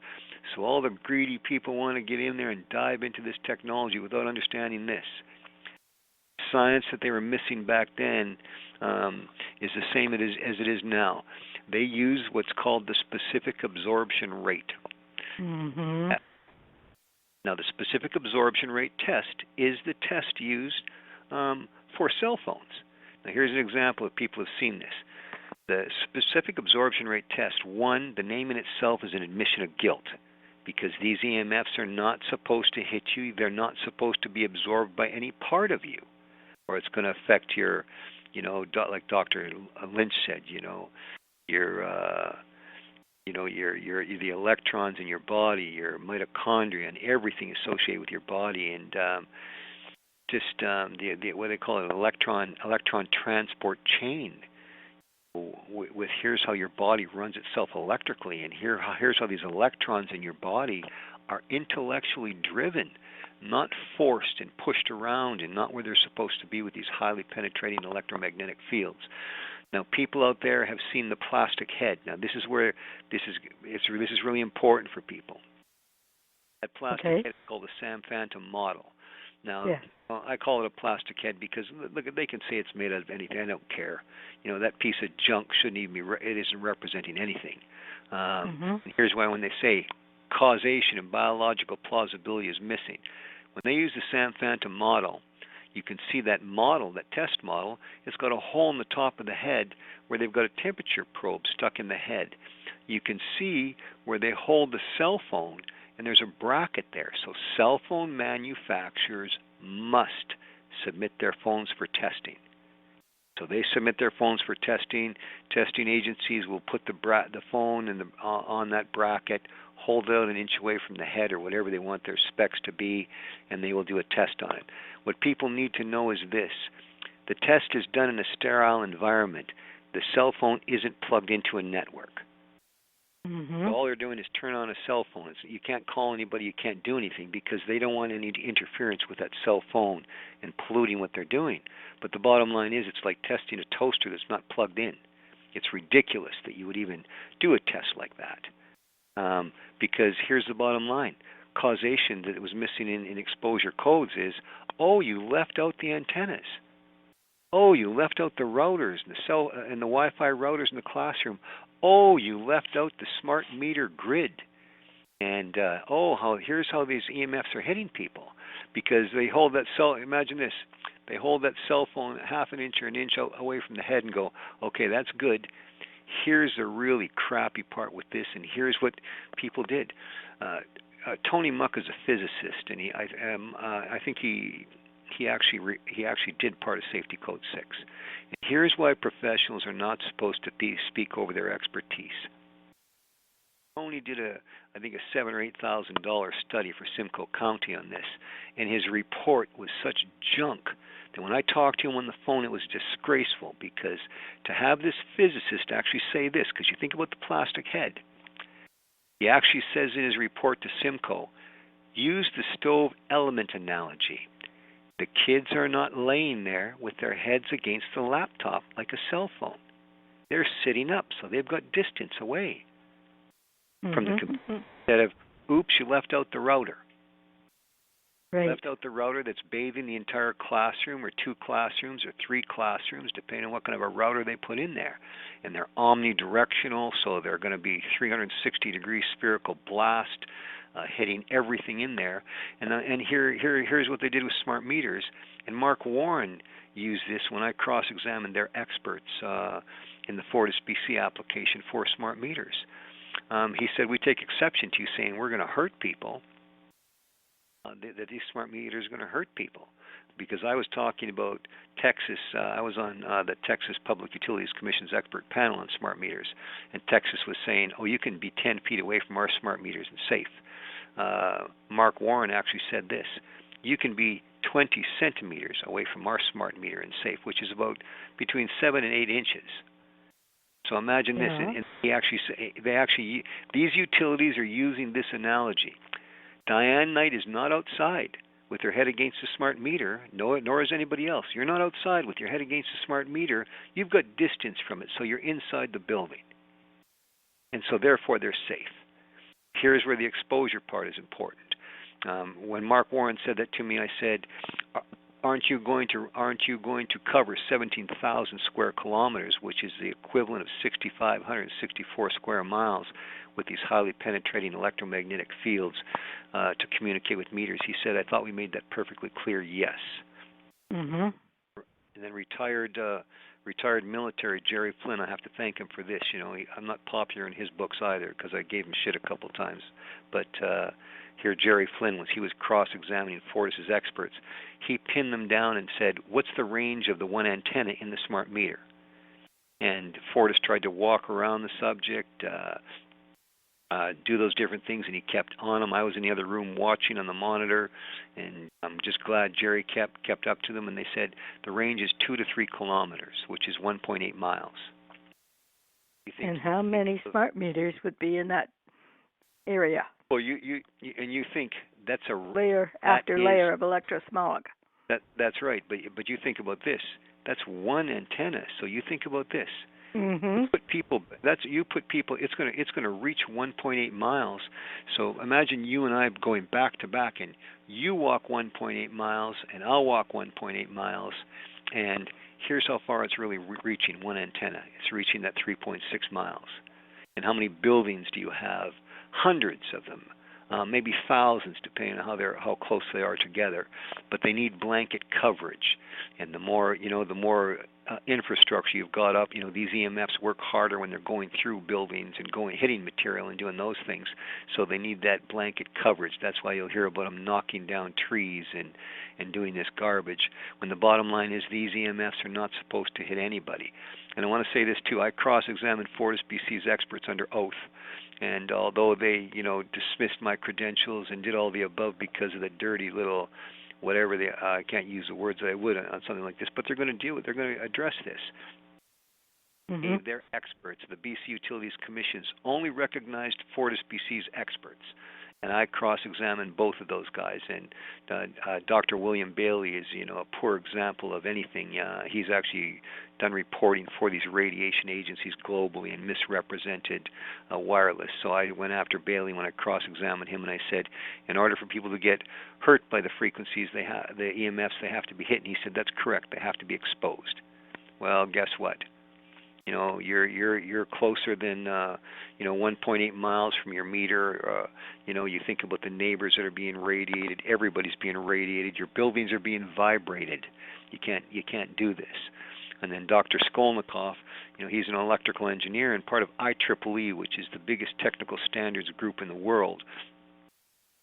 So all the greedy people want to get in there and dive into this technology without understanding this. Science that they were missing back then is the same as it is now. They use what's called the specific absorption rate. Mm-hmm. Now, the specific absorption rate test is the test used for cell phones. Now, here's an example if people have seen this. The specific absorption rate test, one, the name in itself is an admission of guilt because these EMFs are not supposed to hit you. They're not supposed to be absorbed by any part of you, or it's going to affect your, like Dr. Lynch said, the electrons in your body, your mitochondria, and everything associated with your body, and the what they call it, an electron transport chain. With here's how your body runs itself electrically, and here's how these electrons in your body are intellectually driven, not forced and pushed around, and not where they're supposed to be with these highly penetrating electromagnetic fields. Now, people out there have seen the plastic head. Now, this is where this is really important for people. That plastic head is called the Sam Phantom model. Now, I call it a plastic head because look, they can say it's made out of anything. I don't care. That piece of junk shouldn't even be. It isn't representing anything. And here's why: when they say causation and biological plausibility is missing, when they use the Sam Phantom model, you can see that model, that test model, it's got a hole in the top of the head where they've got a temperature probe stuck in the head. You can see where they hold the cell phone, and there's a bracket there. So cell phone manufacturers must submit their phones for testing. So they submit their phones for testing. Testing agencies will put the phone on that bracket, hold it out an inch away from the head or whatever they want their specs to be, and they will do a test on it. What people need to know is this. The test is done in a sterile environment. The cell phone isn't plugged into a network. So all they're doing is turn on a cell phone. You can't call anybody, you can't do anything because they don't want any interference with that cell phone and polluting what they're doing. But the bottom line is it's like testing a toaster that's not plugged in. It's ridiculous that you would even do a test like that. Because here's the bottom line. Causation that was missing in exposure codes is, oh, you left out the antennas. Oh, you left out the routers and the Wi-Fi routers in the classroom. Oh, you left out the smart meter grid. And here's how these EMFs are hitting people, because they hold that imagine this, they hold that cell phone half an inch or an inch away from the head and go, okay, that's good. Here's the really crappy part with this, and here's what people did. Tony Muck is a physicist, and I think he actually did part of Safety Code 6. And here's why professionals are not supposed to speak over their expertise. Tony did I think a $7,000 or $8,000 study for Simcoe County on this, and his report was such junk that when I talked to him on the phone, it was disgraceful, because to have this physicist actually say this, because you think about the plastic head, he actually says in his report to Simcoe, use the stove element analogy. The kids are not laying there with their heads against the laptop like a cell phone. They're sitting up, so they've got distance away from the computer. Instead of, oops, you left out the router. Right. Left out the router that's bathing the entire classroom, or 2 classrooms, or 3 classrooms, depending on what kind of a router they put in there. And they're omnidirectional, so they're going to be 360-degree spherical blast, hitting everything in there. And here's what they did with smart meters. And Mark Warren used this when I cross-examined their experts in the Fortis BC application for smart meters. He said, we take exception to you saying we're going to hurt people, that these smart meters are going to hurt people. Because I was talking about Texas, I was on the Texas Public Utilities Commission's expert panel on smart meters, and Texas was saying, oh, you can be 10 feet away from our smart meters and safe. Mark Warren actually said this, you can be 20 centimeters away from our smart meter and safe, which is about between 7 and 8 inches. So imagine this, and these utilities are using this analogy. Diane Knight is not outside with her head against the smart meter, nor is anybody else. You're not outside with your head against the smart meter. You've got distance from it, so you're inside the building. And so therefore they're safe. Here's where the exposure part is important. When Mark Warren said that to me, I said, aren't you going to cover 17,000 square kilometers, which is the equivalent of 6,564 square miles, with these highly penetrating electromagnetic fields to communicate with meters? He said, I thought we made that perfectly clear, yes. Mm-hmm. And then retired military Jerry Flynn, I have to thank him for this. I'm not popular in his books either, because I gave him shit a couple times. But here Jerry Flynn, when he was cross-examining Fortis's experts, he pinned them down and said, what's the range of the one antenna in the smart meter? And Fortis tried to walk around the subject, do those different things, and he kept on them. I was in the other room watching on the monitor, and I'm just glad Jerry kept up to them, and they said the range is 2 to 3 kilometers, which is 1.8 miles. And how many smart meters would be in that area? Well, you think that's a layer after layer of electrosmog. That's right, but you think about this. That's one antenna. So you think about this. Mm-hmm. You put people. It's going to reach 1.8 miles. So imagine you and I going back to back, and you walk 1.8 miles, and I'll walk 1.8 miles, and here's how far it's really reaching. One antenna. It's reaching that 3.6 miles. And how many buildings do you have? Hundreds of them. Maybe thousands, depending on how close they are together. But they need blanket coverage, and the more infrastructure you've got up, these EMFs work harder when they're going through buildings and hitting material and doing those things. So they need that blanket coverage. That's why you'll hear about them knocking down trees and doing this garbage. When the bottom line is these EMFs are not supposed to hit anybody. And I want to say this too. I cross-examined Fortis BC's experts under oath. And although they, dismissed my credentials and did all the above because of the dirty little whatever I can't use the words that I would on something like this, but they're going to they're going to address this. Mm-hmm. They're experts. The BC Utilities Commission's only recognized Fortis BC's experts. And I cross-examined both of those guys. And Dr. William Bailey is, a poor example of anything. He's actually done reporting for these radiation agencies globally and misrepresented wireless. So I went after Bailey when I cross-examined him, and I said, in order for people to get hurt by the frequencies, the EMFs, they have to be hit. And he said, that's correct. They have to be exposed. Well, guess what? You're closer than 1.8 miles from your meter. You think about the neighbors that are being radiated. Everybody's being radiated. Your buildings are being vibrated. You can't do this. And then Dr. Skolnikoff, he's an electrical engineer and part of IEEE, which is the biggest technical standards group in the world.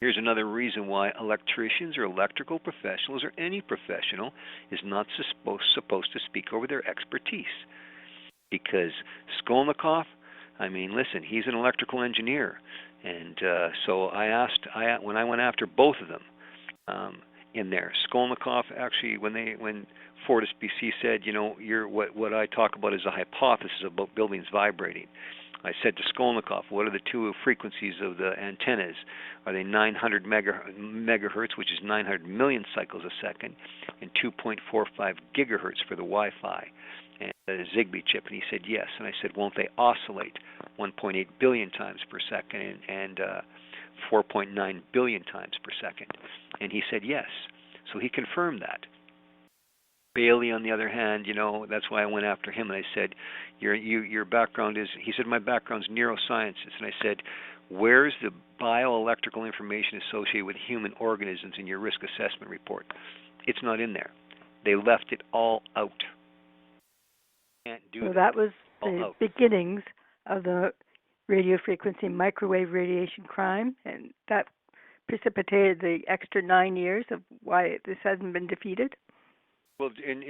Here's another reason why electricians or electrical professionals or any professional is not supposed to speak over their expertise. Because Skolnikoff, listen, he's an electrical engineer, and so when I went after both of them in there, Skolnikoff actually, when Fortis BC said, what I talk about is a hypothesis about buildings vibrating. I said to Skolnikoff, what are the two frequencies of the antennas? Are they 900 megahertz, which is 900 million cycles a second, and 2.45 gigahertz for the Wi-Fi? And a Zigbee chip, and he said yes. And I said, won't they oscillate 1.8 billion times per second and 4.9 billion times per second? And he said yes. So he confirmed that. Bailey, on the other hand, that's why I went after him, and I said, your background is, he said, my background's neurosciences. And I said, where's the bioelectrical information associated with human organisms in your risk assessment report? It's not in there. They left it all out. Can't do so that was the beginnings of the radio frequency microwave radiation crime, and that precipitated the extra 9 years of why this hasn't been defeated. Well, and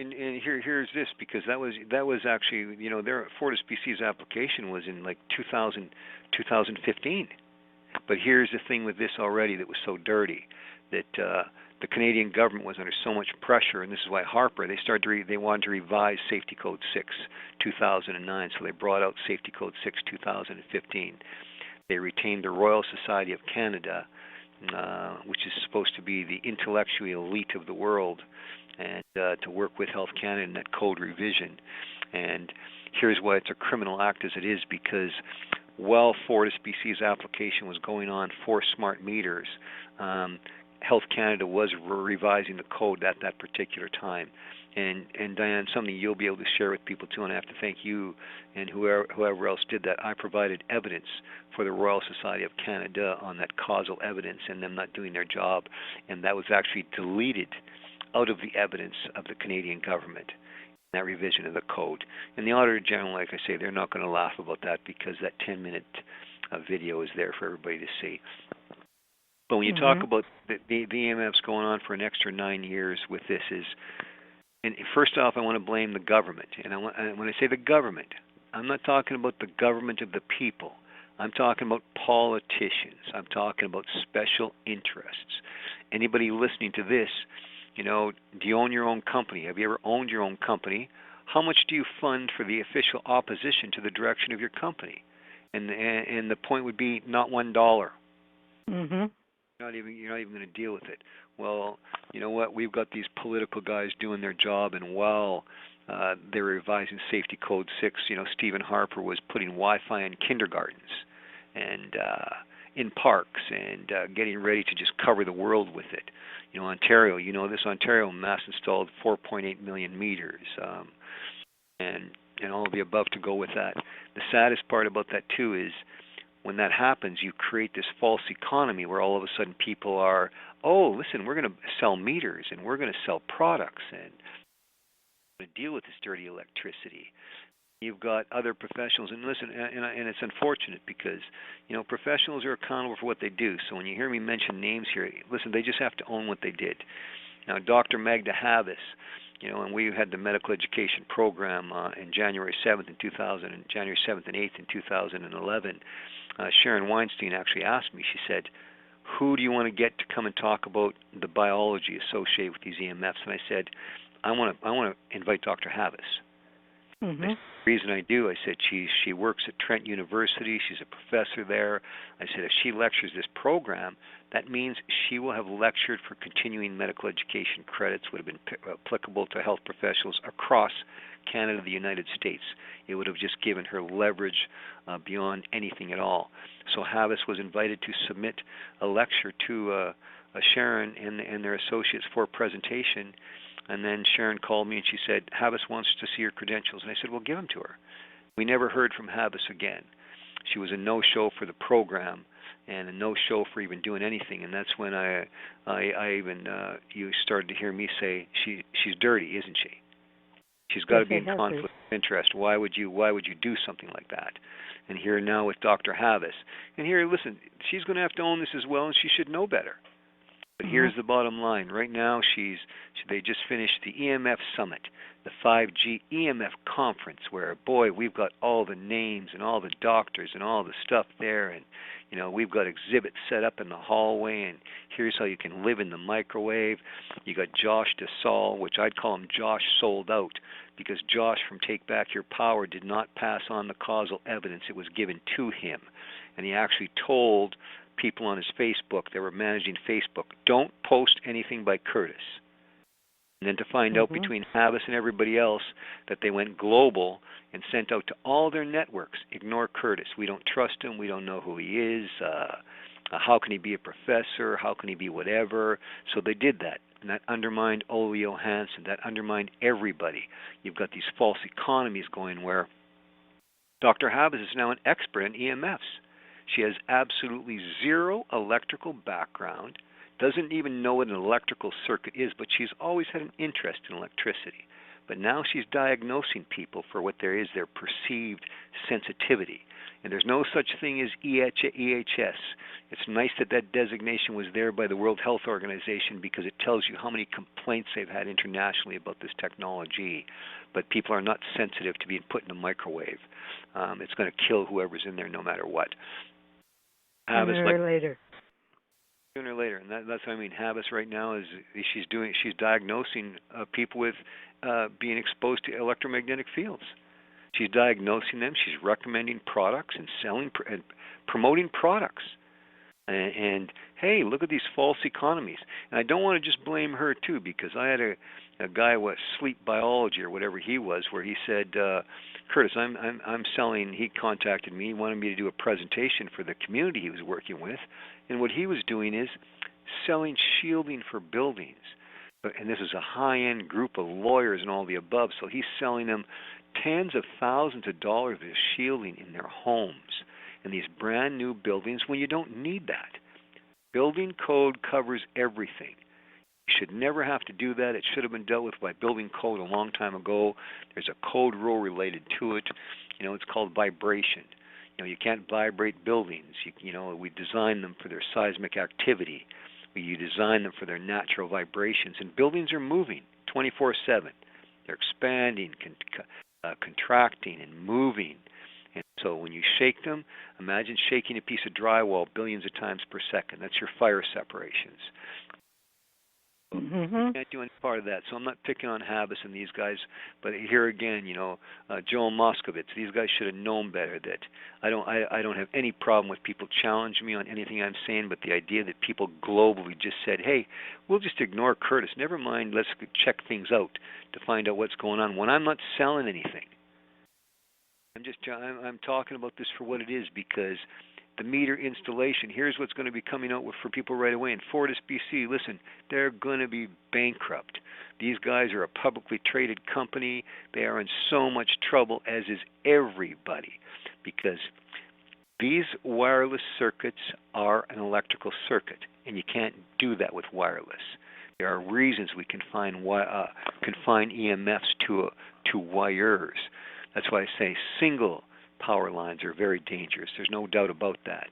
here's this, because that was actually, their Fortis BC's application was in like 2015. But here's the thing with this already that was so dirty, that the Canadian government was under so much pressure, and this is why Harper, they wanted to revise Safety Code 6, 2009, so they brought out Safety Code 6, 2015. They retained the Royal Society of Canada, which is supposed to be the intellectual elite of the world, and to work with Health Canada in that code revision. And here's why it's a criminal act as it is, because while Fortis BC's application was going on for smart meters, Health Canada was revising the code at that particular time. And Diane, something you'll be able to share with people too, and I have to thank you and whoever else did that. I provided evidence for the Royal Society of Canada on that causal evidence and them not doing their job, and that was actually deleted out of the evidence of the Canadian government, that revision of the code. And the Auditor General, like I say, they're not going to laugh about that, because that 10-minute video is there for everybody to see. But when you talk about the EMFs going on for an extra 9 years with this and first off, I want to blame the government. And when I say the government, I'm not talking about the government of the people. I'm talking about politicians. I'm talking about special interests. Anybody listening to this, do you own your own company? Have you ever owned your own company? How much do you fund for the official opposition to the direction of your company? And the point would be not $1. Mm-hmm. You're not even going to deal with it. Well, you know what? We've got these political guys doing their job, and while they were revising Safety Code 6, Stephen Harper was putting Wi-Fi in kindergartens and in parks and getting ready to just cover the world with it. Ontario, Ontario mass installed 4.8 million meters, and all of the above to go with that. The saddest part about that too is, when that happens, you create this false economy where all of a sudden people are, oh, listen, we're going to sell meters and we're going to sell products and to deal with this dirty electricity. You've got other professionals, and listen, and it's unfortunate because, professionals are accountable for what they do. So when you hear me mention names here, listen, they just have to own what they did. Now, Dr. Magda Havis, and we had the medical education program in January 7th and 8th in 2011. Sharon Weinstein actually asked me, she said, who do you want to get to come and talk about the biology associated with these EMFs? And I said, I want to invite Dr. Havis. I said, the reason I do, I said, she works at Trent University. She's a professor there. I said, if she lectures this program, that means she will have lectured for continuing medical education credits, would have been applicable to health professionals across Canada, the United States. It would have just given her leverage beyond anything at all. So Havis was invited to submit a lecture to Sharon and their associates for presentation. And then Sharon called me and she said, Havis wants to see your credentials. And I said, well, give them to her. We never heard from Havis again. She was a no-show for the program and a no-show for even doing anything. And that's when I even you started to hear me say, she's dirty, isn't she? She's got to be in conflict of interest. Why would you do something like that? And here now with Dr. Havis. And here, listen, she's going to have to own this as well, and she should know better. But here's the bottom line. Right now, they just finished the EMF Summit, the 5G EMF Conference, where, boy, we've got all the names and all the doctors and all the stuff there. And, you know, we've got exhibits set up in the hallway, and here's how you can live in the microwave. You got Josh DeSalle, which I'd call him Josh sold out, because Josh from Take Back Your Power did not pass on the causal evidence. It was given to him. And he actually told people on his Facebook that were managing Facebook, don't post anything by Curtis. And then to find out between Havis and everybody else that they went global and sent out to all their networks, ignore Curtis. We don't trust him. We don't know who he is. How can he be a professor? How can he be whatever? So they did that. And that undermined Ole Johansson. That undermined everybody. You've got these false economies going where Dr. Havis is now an expert in EMFs. She has absolutely zero electrical background, doesn't even know what an electrical circuit is, but she's always had an interest in electricity. But now she's diagnosing people for what there is, their perceived sensitivity. And there's no such thing as EHS. It's nice that that designation was there by the World Health Organization because it tells you how many complaints they've had internationally about this technology. But people are not sensitive to being put in a microwave. It's going to kill whoever's in there no matter what. Sooner or later. Sooner or later, and that's what I mean. Havis right now she's diagnosing people with being exposed to electromagnetic fields. She's diagnosing them. She's recommending products and selling and promoting products. And hey, look at these false economies. And I don't want to just blame her too, because I had a guy with sleep biology or whatever he was, where he said, Curtis, I'm selling. He contacted me. He wanted me to do a presentation for the community he was working with, and what he was doing is selling shielding for buildings. And this is a high-end group of lawyers and all the above. So he's selling them tens of thousands of dollars of shielding in their homes in these brand new buildings when you don't need that. Building code covers everything. You should never have to do that. It should have been dealt with by building code a long time ago. There's a code rule related to it. You know, it's called vibration. You know, you can't vibrate buildings. You know, we design them for their seismic activity. You design them for their natural vibrations. And buildings are moving 24/7. They're expanding, contracting, and moving. And so when you shake them, imagine shaking a piece of drywall billions of times per second. That's your fire separations. You can't do any part of that. So I'm not picking on Havis and these guys, but here again, you know, Joel Moskowitz, these guys should have known better. That I don't have any problem with people challenging me on anything I'm saying, but the idea that people globally just said, hey, we'll just ignore Curtis. Never mind, let's check things out to find out what's going on when I'm not selling anything. I'm talking about this for what it is, because the meter installation, here's what's going to be coming out for people right away. In Fortis, BC, listen, they're going to be bankrupt. These guys are a publicly traded company. They are in so much trouble, as is everybody, because these wireless circuits are an electrical circuit, and you can't do that with wireless. There are reasons we confine EMFs to wires. That's why I say single power lines are very dangerous. There's no doubt about that.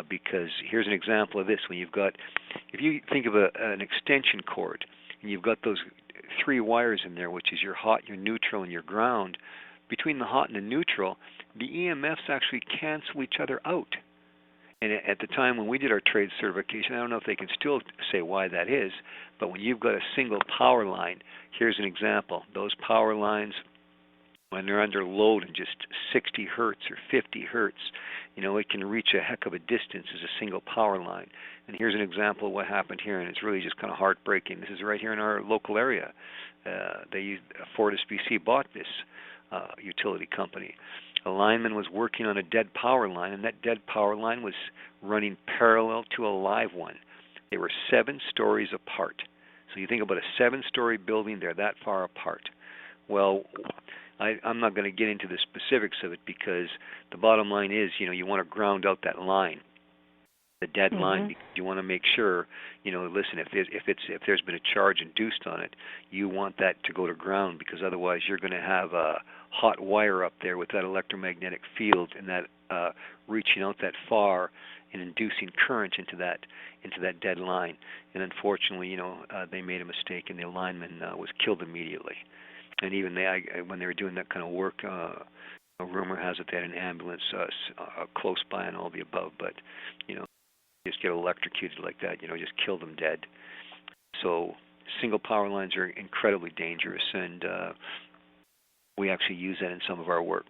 Because here's an example of this. If you think of an extension cord, and you've got those three wires in there, which is your hot, your neutral, and your ground, between the hot and the neutral, the EMFs actually cancel each other out. And at the time when we did our trade certification, I don't know if they can still say why that is, but when you've got a single power line, here's an example. Those power lines, when they're under load and just 60 hertz or 50 hertz, it can reach a heck of a distance as a single power line. And here's an example of what happened here, and it's really just kind of heartbreaking. This is right here in our local area. Fortis BC bought this utility company. A lineman was working on a dead power line, and that dead power line was running parallel to a live one. They were 7 stories apart. So you think about a 7-story building, they're that far apart. Well, I'm not going to get into the specifics of it because the bottom line is, you want to ground out that line, the dead line, because you want to make sure, listen, if there's been a charge induced on it, you want that to go to ground, because otherwise you're going to have a hot wire up there with that electromagnetic field and that reaching out that far and inducing current into that dead line. And unfortunately, they made a mistake, and the lineman was killed immediately. And even when they were doing that kind of work, a rumor has it they had an ambulance close by and all the above. But just get electrocuted like that, just kill them dead. So single power lines are incredibly dangerous, and we actually use that in some of our work.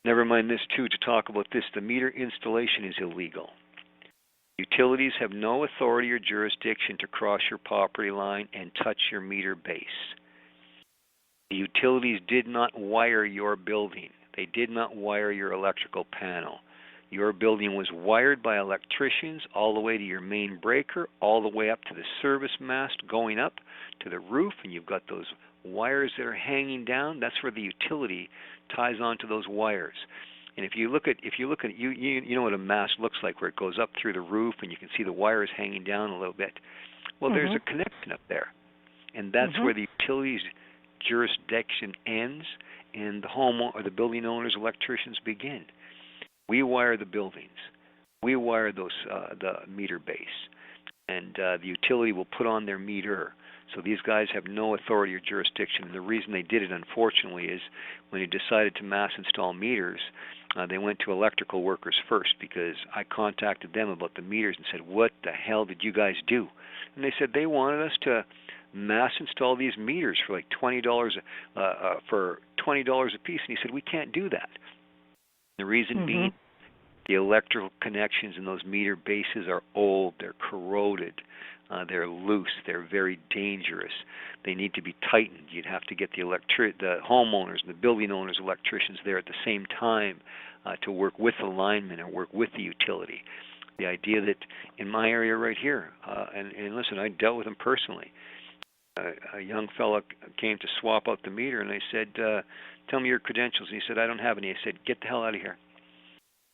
Never mind this, too, to talk about this, the meter installation is illegal. Utilities have no authority or jurisdiction to cross your property line and touch your meter base. The utilities did not wire your building. They did not wire your electrical panel. Your building was wired by electricians all the way to your main breaker, all the way up to the service mast going up to the roof, and you've got those wires that are hanging down. That's where the utility ties onto those wires. And if you look at you know what a mast looks like, where it goes up through the roof and you can see the wires hanging down a little bit. Well, there's a connection up there, and that's where the utility's jurisdiction ends and the home or the building owner's electricians begin. We wire the buildings. We wire those the meter base, and the utility will put on their meter. So these guys have no authority or jurisdiction. And the reason they did it, unfortunately, is when they decided to mass install meters, they went to electrical workers first, because I contacted them about the meters and said, "What the hell did you guys do?" And they said they wanted us to mass install these meters for like $20 a piece. And he said, "We can't do that." The reason being, the electrical connections in those meter bases are old, they're corroded, they're loose, they're very dangerous. They need to be tightened. You'd have to get the homeowners and the building owners' electricians there at the same time to work with the linemen or work with the utility. The idea that in my area right here, and listen, I dealt with them personally. A young fellow came to swap out the meter, and I said, "Tell me your credentials." And he said, "I don't have any." I said, "Get the hell out of here."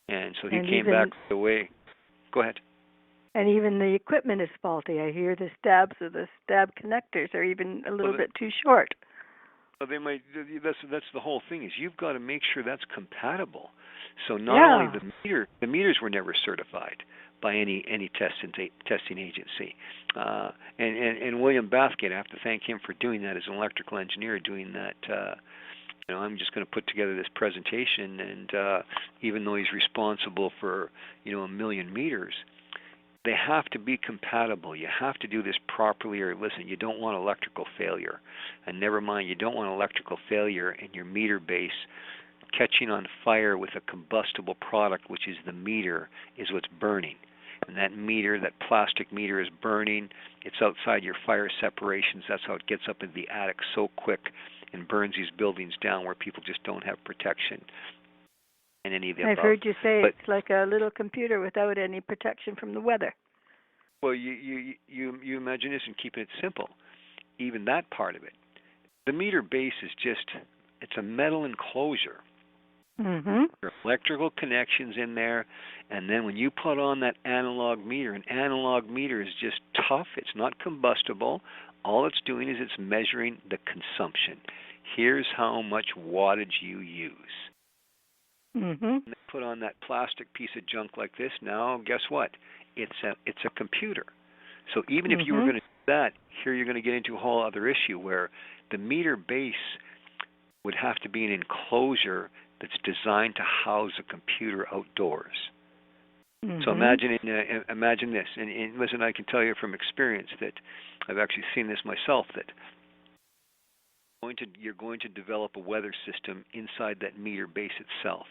And so he came back the way. Go ahead. And even the equipment is faulty. I hear the stabs or the stab connectors are even a little bit too short. Well, they might. That's the whole thing, is you've got to make sure that's compatible. So not only the meters were never certified by any testing agency. And William Bathgate, I have to thank him for doing that as an electrical engineer, doing that. I'm just going to put together this presentation, and even though he's responsible for, 1 million meters, they have to be compatible. You have to do this properly, or listen, you don't want electrical failure. And never mind, you don't want electrical failure in your meter base catching on fire with a combustible product, which is the meter, is what's burning. And that meter, that plastic meter, is burning. It's outside your fire separations. That's how it gets up into the attic so quick and burns these buildings down where people just don't have protection. And any of the above. I've heard you say it's like a little computer without any protection from the weather. Well, you imagine this and keeping it simple. Even that part of it. The meter base is it's a metal enclosure. There are electrical connections in there, and then when you put on that analog meter, an analog meter is just tough. It's not combustible. All it's doing is it's measuring the consumption. Here's how much wattage you use. And they put on that plastic piece of junk like this. Now, guess what? It's a computer. So even if you were going to do that, here you're going to get into a whole other issue where the meter base would have to be an enclosure that's designed to house a computer outdoors. So imagine this, and listen, I can tell you from experience that I've actually seen this myself, that you're going to develop a weather system inside that meter base itself,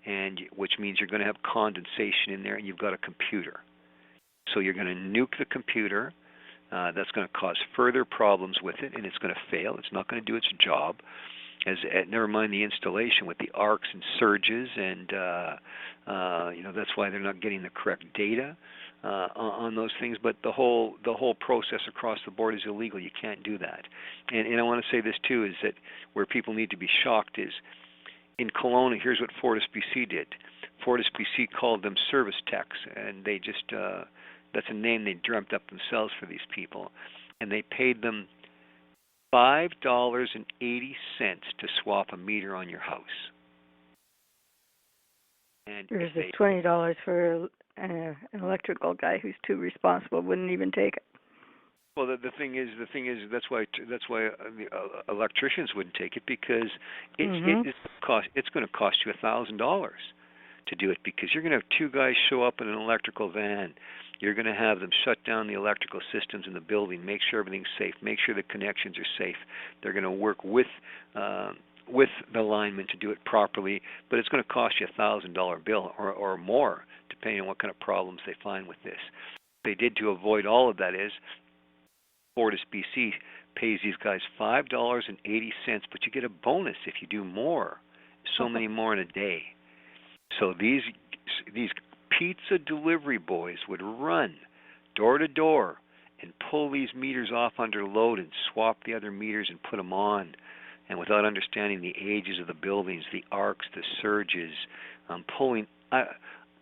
and which means you're going to have condensation in there, and you've got a computer. So you're going to nuke the computer. That's going to cause further problems with it, and it's going to fail. It's not going to do its job. Never mind the installation with the arcs and surges, and that's why they're not getting the correct data on those things. But the whole process across the board is illegal. You can't do that. And I want to say this too, is that where people need to be shocked is in Kelowna. Here's what Fortis BC did. Fortis BC called them service techs, and they just that's a name they dreamt up themselves for these people, and they paid them $5.80 to swap a meter on your house. And versus $20 for an electrical guy who's too responsible, wouldn't even take it. Well, the thing is, that's why the electricians wouldn't take it, because it's going to cost you $1,000 to do it, because you're going to have two guys show up in an electrical van. You're going to have them shut down the electrical systems in the building, make sure everything's safe, make sure the connections are safe. They're going to work with the lineman to do it properly, but it's going to cost you $1,000 bill or more, depending on what kind of problems they find with this. What they did to avoid all of that is Fortis BC pays these guys $5.80, but you get a bonus if you do more, so many more in a day. So these pizza delivery boys would run door to door and pull these meters off under load and swap the other meters and put them on, and without understanding the ages of the buildings, the arcs, the surges,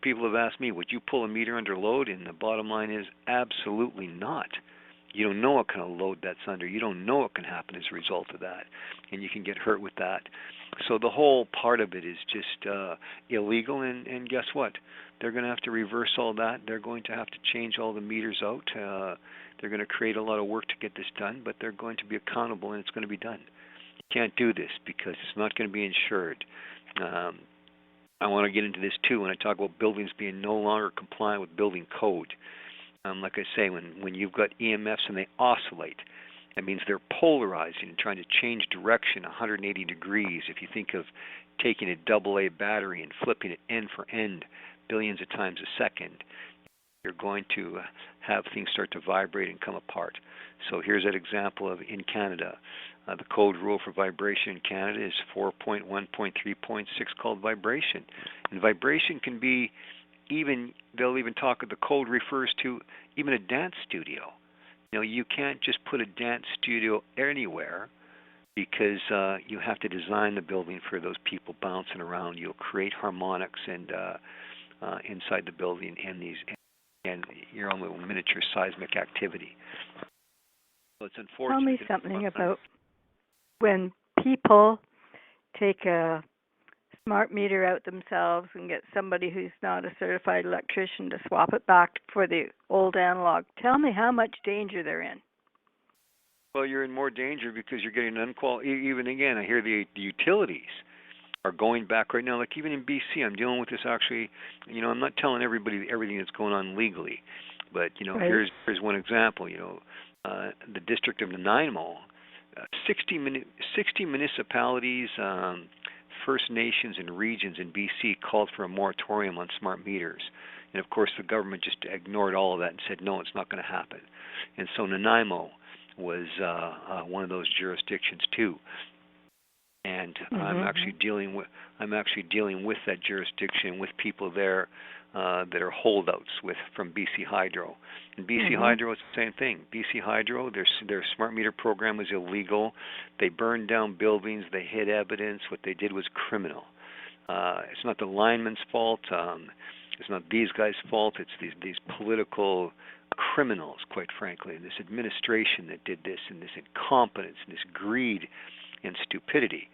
people have asked me, would you pull a meter under load? And the bottom line is absolutely not. You don't know what kind of load that's under. You don't know what can happen as a result of that, and you can get hurt with that. So the whole part of it is just illegal, and guess what? They're going to have to reverse all that. They're going to have to change all the meters out. They're going to create a lot of work to get this done, but they're going to be accountable, and it's going to be done. You can't do this because it's not going to be insured. I want to get into this too when I talk about buildings being no longer compliant with building code. Like I say, when you've got EMFs and they oscillate, that means they're polarizing and trying to change direction 180 degrees. If you think of taking a AA battery and flipping it end for end billions of times a second, you're going to have things start to vibrate and come apart. So here's an example of in Canada. The code rule for vibration in Canada is 4.1.3.6 called vibration. And vibration can be they'll even talk, the code refers to even a dance studio. You can't just put a dance studio anywhere, because you have to design the building for those people bouncing around. You'll create harmonics and inside the building and your own little miniature seismic activity. So it's unfortunate. Tell me something about when people take a smart meter out themselves and get somebody who's not a certified electrician to swap it back for the old analog. Tell me how much danger they're in. Well, you're in more danger because you're getting even again, I hear the utilities are going back right now. Like even in BC, I'm dealing with this actually. I'm not telling everybody everything that's going on legally, but right. Here's one example. The district of Nanaimo, 60 municipalities, First Nations and regions in BC called for a moratorium on smart meters. And of course the government just ignored all of that and said, no, it's not going to happen. And so Nanaimo was one of those jurisdictions too. And I'm actually dealing with that jurisdiction, with people there that are holdouts from BC Hydro. And BC Hydro is the same thing. BC Hydro, their smart meter program was illegal. They burned down buildings. They hid evidence. What they did was criminal. It's not the lineman's fault. It's not these guys' fault. It's these political criminals, quite frankly, and this administration that did this, and this incompetence, and this greed and stupidity.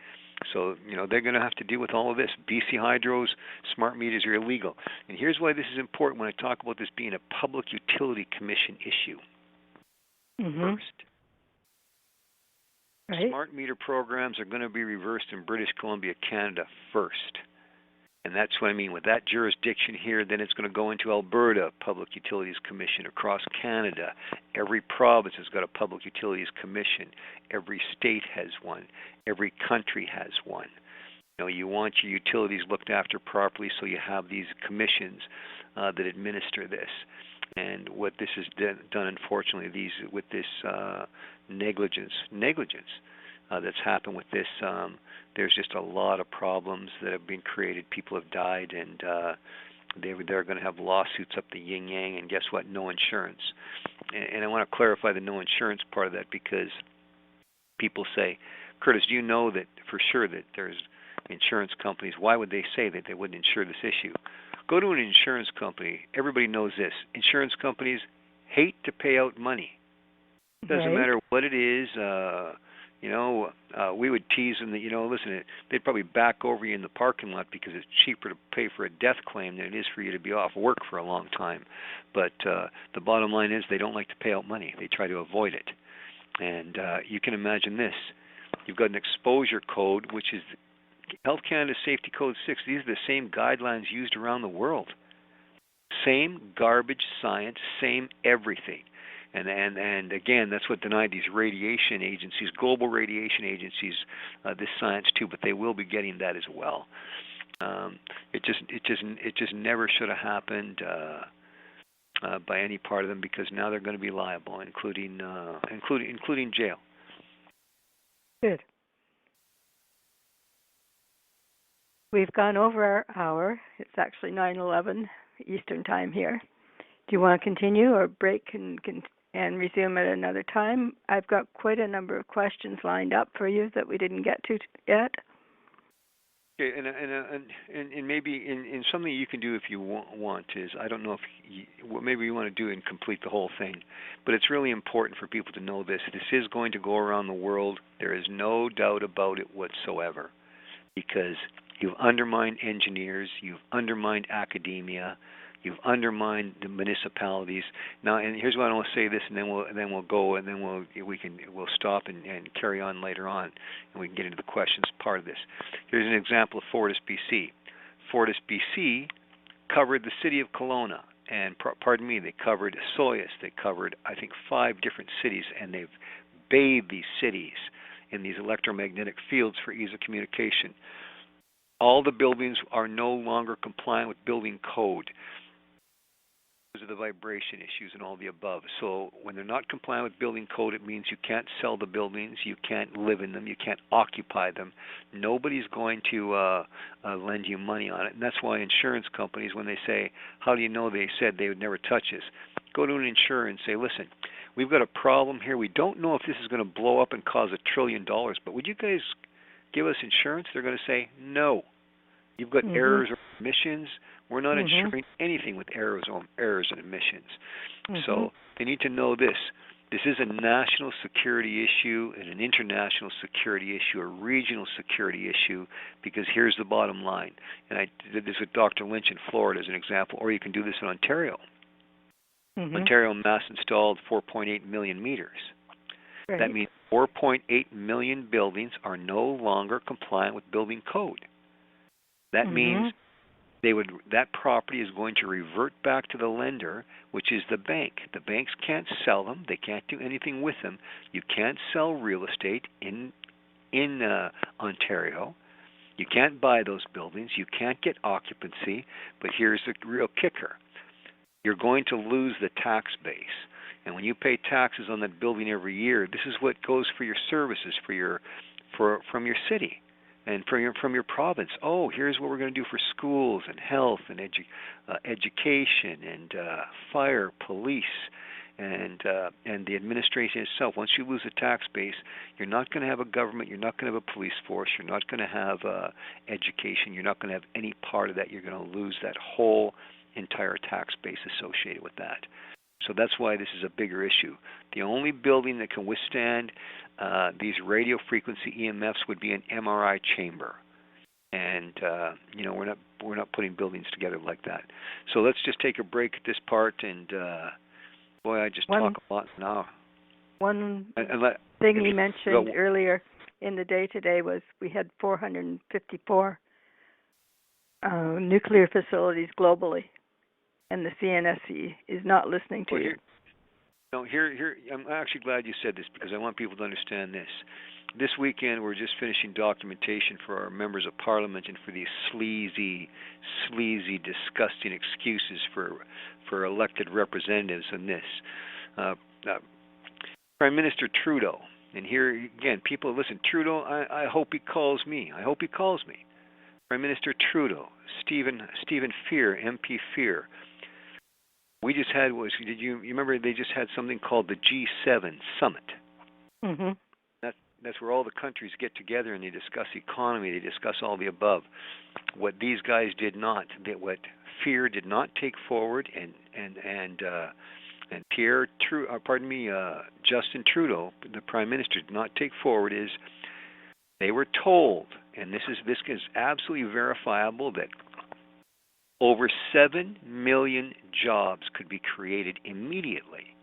So, they're going to have to deal with all of this. BC Hydro's smart meters are illegal. And here's why this is important when I talk about this being a Public Utility Commission issue. First, right. Smart meter programs are going to be reversed in British Columbia, Canada first. And that's what I mean. With that jurisdiction here, then it's going to go into Alberta Public Utilities Commission, across Canada. Every province has got a Public Utilities Commission. Every state has one. Every country has one. You want your utilities looked after properly, so you have these commissions that administer this. And what this has done, unfortunately, with this negligence that's happened with this, there's just a lot of problems that have been created. People have died, and they're going to have lawsuits up the yin-yang, and guess what? No insurance. And I want to clarify the no insurance part of that, because people say, Curtis, do you know that for sure that there's insurance companies? Why would they say that they wouldn't insure this issue? Go to an insurance company. Everybody knows this. Insurance companies hate to pay out money. Doesn't matter what it is. We would tease them that, listen, they'd probably back over you in the parking lot because it's cheaper to pay for a death claim than it is for you to be off work for a long time. But the bottom line is they don't like to pay out money. They try to avoid it. And you can imagine this. You've got an exposure code, which is Health Canada Safety Code 6. These are the same guidelines used around the world. Same garbage science, same everything. And again, that's what denied these radiation agencies, global radiation agencies, this science too. But they will be getting that as well. It just never should have happened by any part of them, because now they're going to be liable, including jail. Good. We've gone over our hour. It's actually 9:11 Eastern Time here. Do you want to continue or break and resume at another time? I've got quite a number of questions lined up for you that we didn't get to yet. Okay, and maybe in something you can do if you want is, I don't know if maybe you want to do and complete the whole thing, but it's really important for people to know this. This is going to go around the world. There is no doubt about it whatsoever, because you've undermined engineers, you've undermined academia, you've undermined the municipalities. Now, and here's what I want to say this, and then we'll go, and then we'll stop and carry on later on, and we can get into the questions part of this. Here's an example of Fortis, BC. Fortis, BC covered the city of Kelowna, and they covered Soyuz. They covered, I think, 5 different cities, and they've bathed these cities in these electromagnetic fields for ease of communication. All the buildings are no longer compliant with building code because of the vibration issues and all the above. So when they're not compliant with building code, it means you can't sell the buildings, you can't live in them, you can't occupy them. Nobody's going to lend you money on it. And that's why insurance companies, when they say, how do you know they said they would never touch this? Go to an insurer and say, listen, we've got a problem here. We don't know if this is going to blow up and cause $1 trillion, but would you guys give us insurance? They're going to say, no. You've got errors or omissions. We're not insuring anything with errors and omissions. So they need to know this. This is a national security issue and an international security issue, a regional security issue, because here's the bottom line. And I did this with Dr. Lynch in Florida as an example, or you can do this in Ontario. Ontario mass installed 4.8 million meters. Right. That means 4.8 million buildings are no longer compliant with building code. That means that property is going to revert back to the lender, which is the bank. The banks can't sell them. They can't do anything with them. You can't sell real estate in Ontario. You can't buy those buildings. You can't get occupancy. But here's the real kicker. You're going to lose the tax base. And when you pay taxes on that building every year, this is what goes for your services from your city and from your province. Oh, here's what we're going to do for schools and health and education and fire, police, and the administration itself. Once you lose the tax base, you're not going to have a government. You're not going to have a police force. You're not going to have education. You're not going to have any part of that. You're going to lose that whole entire tax base associated with that. So that's why this is a bigger issue. The only building that can withstand these radio frequency EMFs would be an MRI chamber, and we're not putting buildings together like that. So let's just take a break at this part. And boy, I just talk a lot now. One thing you mentioned earlier in the day today was we had 454 nuclear facilities globally, and the CNSC is not listening to Well, you. here, I'm actually glad you said this because I want people to understand this. This weekend, we're just finishing documentation for our members of parliament and for these sleazy, disgusting excuses for elected representatives in this. Uh, Prime Minister Trudeau, and here again, people listen. Trudeau, I hope he calls me. I hope he calls me. Prime Minister Trudeau, Stephen Fear, MP Fear. We just had did you remember they just had something called the G7 Summit? Mm-hmm. That's where all the countries get together and they discuss economy, they discuss all the above. What these guys did not, what Fear did not take forward, and Justin Trudeau, the Prime Minister, did not take forward is they were told, and this is absolutely verifiable, that over 7 million jobs could be created immediately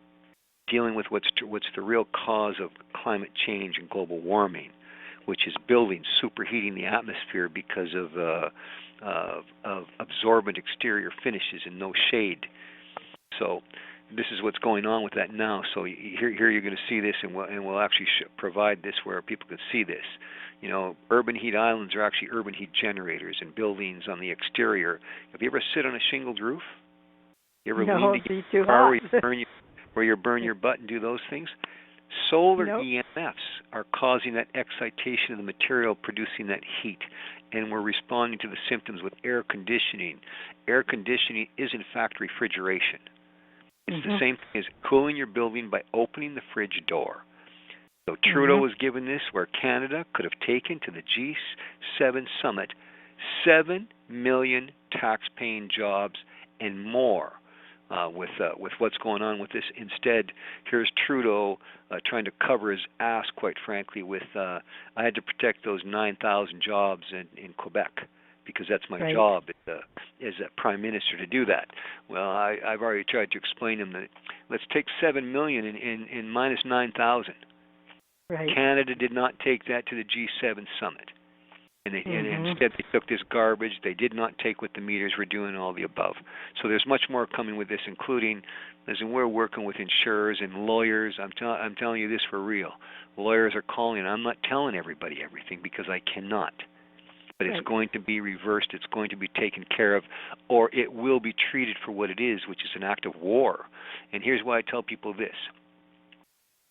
dealing with what's the real cause of climate change and global warming, which is buildings superheating the atmosphere because of absorbent exterior finishes and no shade. So this is what's going on with that now. So here you're going to see this, and we'll actually provide this where people can see this. You know, urban heat islands are actually urban heat generators and buildings on the exterior. Have you ever sit on a shingled roof? You ever lean to get too car hot. where you burn your butt and do those things? Solar Nope. EMFs are causing that excitation of the material, producing that heat, and we're responding to the symptoms with air conditioning. Air conditioning is in fact refrigeration. It's the same thing as cooling your building by opening the fridge door. So Trudeau was given this, where Canada could have taken to the G7 summit 7 million tax-paying jobs and more with what's going on with this. Instead, here's Trudeau trying to cover his ass, quite frankly, with I had to protect those 9,000 jobs in Quebec, because that's my job as a prime minister to do that. Well, I've already tried to explain to him that let's take 7 million in minus 9,000. Right. Canada did not take that to the G7 summit, and instead they took this garbage. They did not take what the meters were doing, all the above. So there's much more coming with this, including, listen, we're working with insurers and lawyers. I'm telling you this for real. Lawyers are calling. I'm not telling everybody everything because I cannot. But it's going to be reversed, it's going to be taken care of, or it will be treated for what it is, which is an act of war. And here's why I tell people this.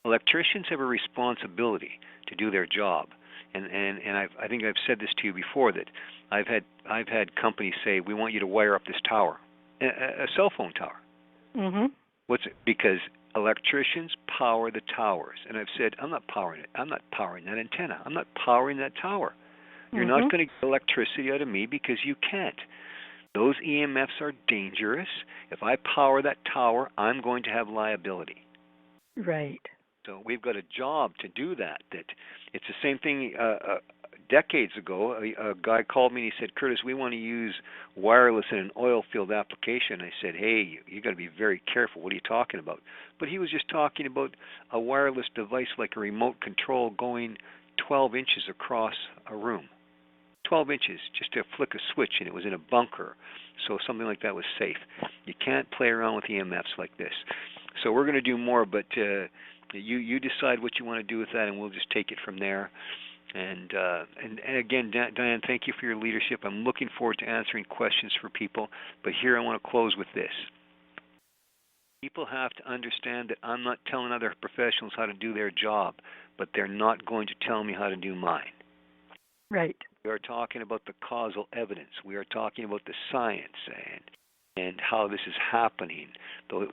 Electricians have a responsibility to do their job. And I think I've said this to you before, that I've had companies say, we want you to wire up this tower, a cell phone tower. Mm-hmm. Because electricians power the towers. And I've said, I'm not powering it. I'm not powering that antenna. I'm not powering that tower. You're not going to get electricity out of me because you can't. Those EMFs are dangerous. If I power that tower, I'm going to have liability. Right. So we've got a job to do that. That it's the same thing. Decades ago, a guy called me and he said, "Curtis, we want to use wireless in an oil field application." I said, "Hey, you got to be very careful. What are you talking about?" But he was just talking about a wireless device like a remote control going 12 inches across a room. 12 inches, just to flick a switch, and it was in a bunker. So something like that was safe. You can't play around with EMFs like this. So we're going to do more, but you decide what you want to do with that, and we'll just take it from there. And again, Diane, thank you for your leadership. I'm looking forward to answering questions for people. But here I want to close with this. People have to understand that I'm not telling other professionals how to do their job, but they're not going to tell me how to do mine. Right. We are talking about the causal evidence. We are talking about the science and how this is happening.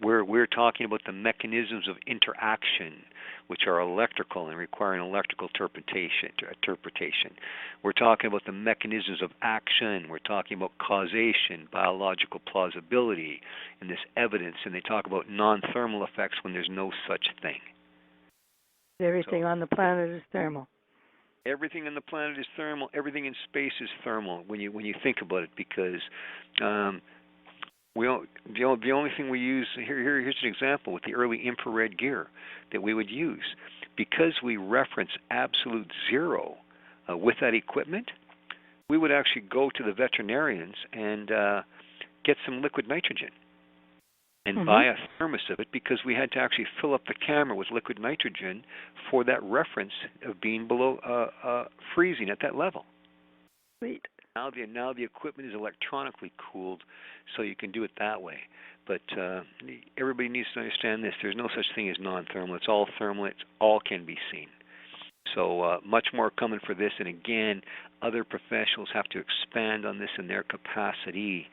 We're talking about the mechanisms of interaction, which are electrical and requiring electrical interpretation. We're talking about the mechanisms of action. We're talking about causation, biological plausibility, and this evidence. And they talk about non-thermal effects when there's no such thing. Everything on the planet is thermal. Everything on the planet is thermal. Everything in space is thermal when you think about it, because the only thing we use here's an example with the early infrared gear that we would use, because we reference absolute zero with that equipment. we would actually go to the veterinarians and get some liquid nitrogen and buy a thermos of it, because we had to actually fill up the camera with liquid nitrogen for that reference of being below freezing at that level. Sweet. Now the equipment is electronically cooled, so you can do it that way. But everybody needs to understand this. There's no such thing as non-thermal. It's all thermal. It's all can be seen. So much more coming for this. And again, other professionals have to expand on this in their capacity.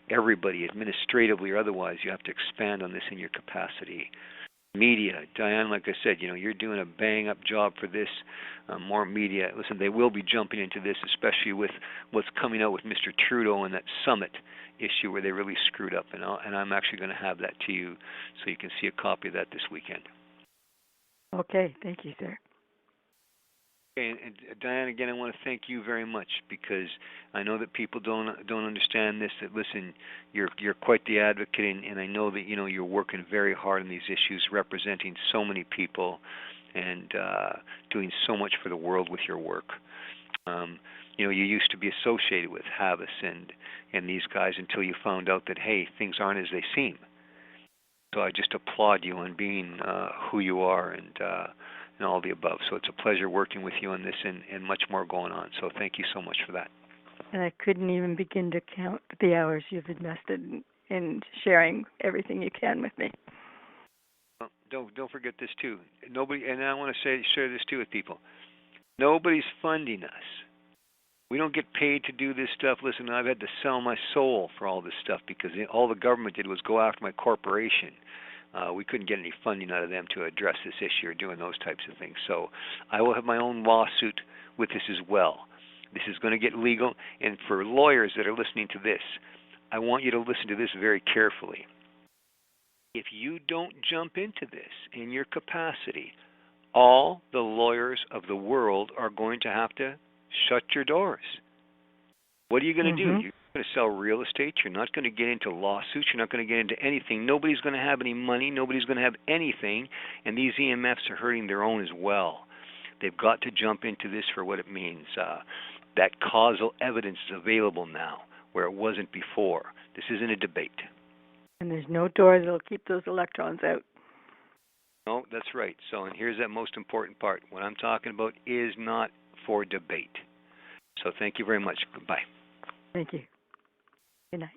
Everybody, administratively or otherwise, you have to expand on this in your capacity. Media, Diane, like I said, you're doing a bang-up job for this. More media. Listen, they will be jumping into this, especially with what's coming out with Mr. Trudeau and that summit issue where they really screwed up. And I'm actually going to have that to you so you can see a copy of that this weekend. Okay, thank you, sir. Okay, and Diane, again, I want to thank you very much, because I know that people don't understand this. That listen, you're quite the advocate, and I know that you're working very hard on these issues, representing so many people, and doing so much for the world with your work. You used to be associated with Havis and these guys until you found out that, hey, things aren't as they seem. So I just applaud you on being who you are, and all the above. So it's a pleasure working with you on this, and much more going on. So thank you so much for that. And I couldn't even begin to count the hours you've invested in sharing everything you can with me. Well, don't forget this too. Nobody, and I want to share this too with people. Nobody's funding us. We don't get paid to do this stuff. Listen, I've had to sell my soul for all this stuff, because all the government did was go after my corporation. We couldn't get any funding out of them to address this issue or doing those types of things. So I will have my own lawsuit with this as well. This is going to get legal. And for lawyers that are listening to this, I want you to listen to this very carefully. If you don't jump into this in your capacity, all the lawyers of the world are going to have to shut your doors. What are you going to do? You're going to sell real estate. You're not going to get into lawsuits. You're not going to get into anything. Nobody's going to have any money. Nobody's going to have anything. And these EMFs are hurting their own as well. They've got to jump into this for what it means. That causal evidence is available now, where it wasn't before. This isn't a debate. And there's no door that'll keep those electrons out. No, that's right. So, and here's that most important part. What I'm talking about is not for debate. So thank you very much. Goodbye. Thank you. Good night.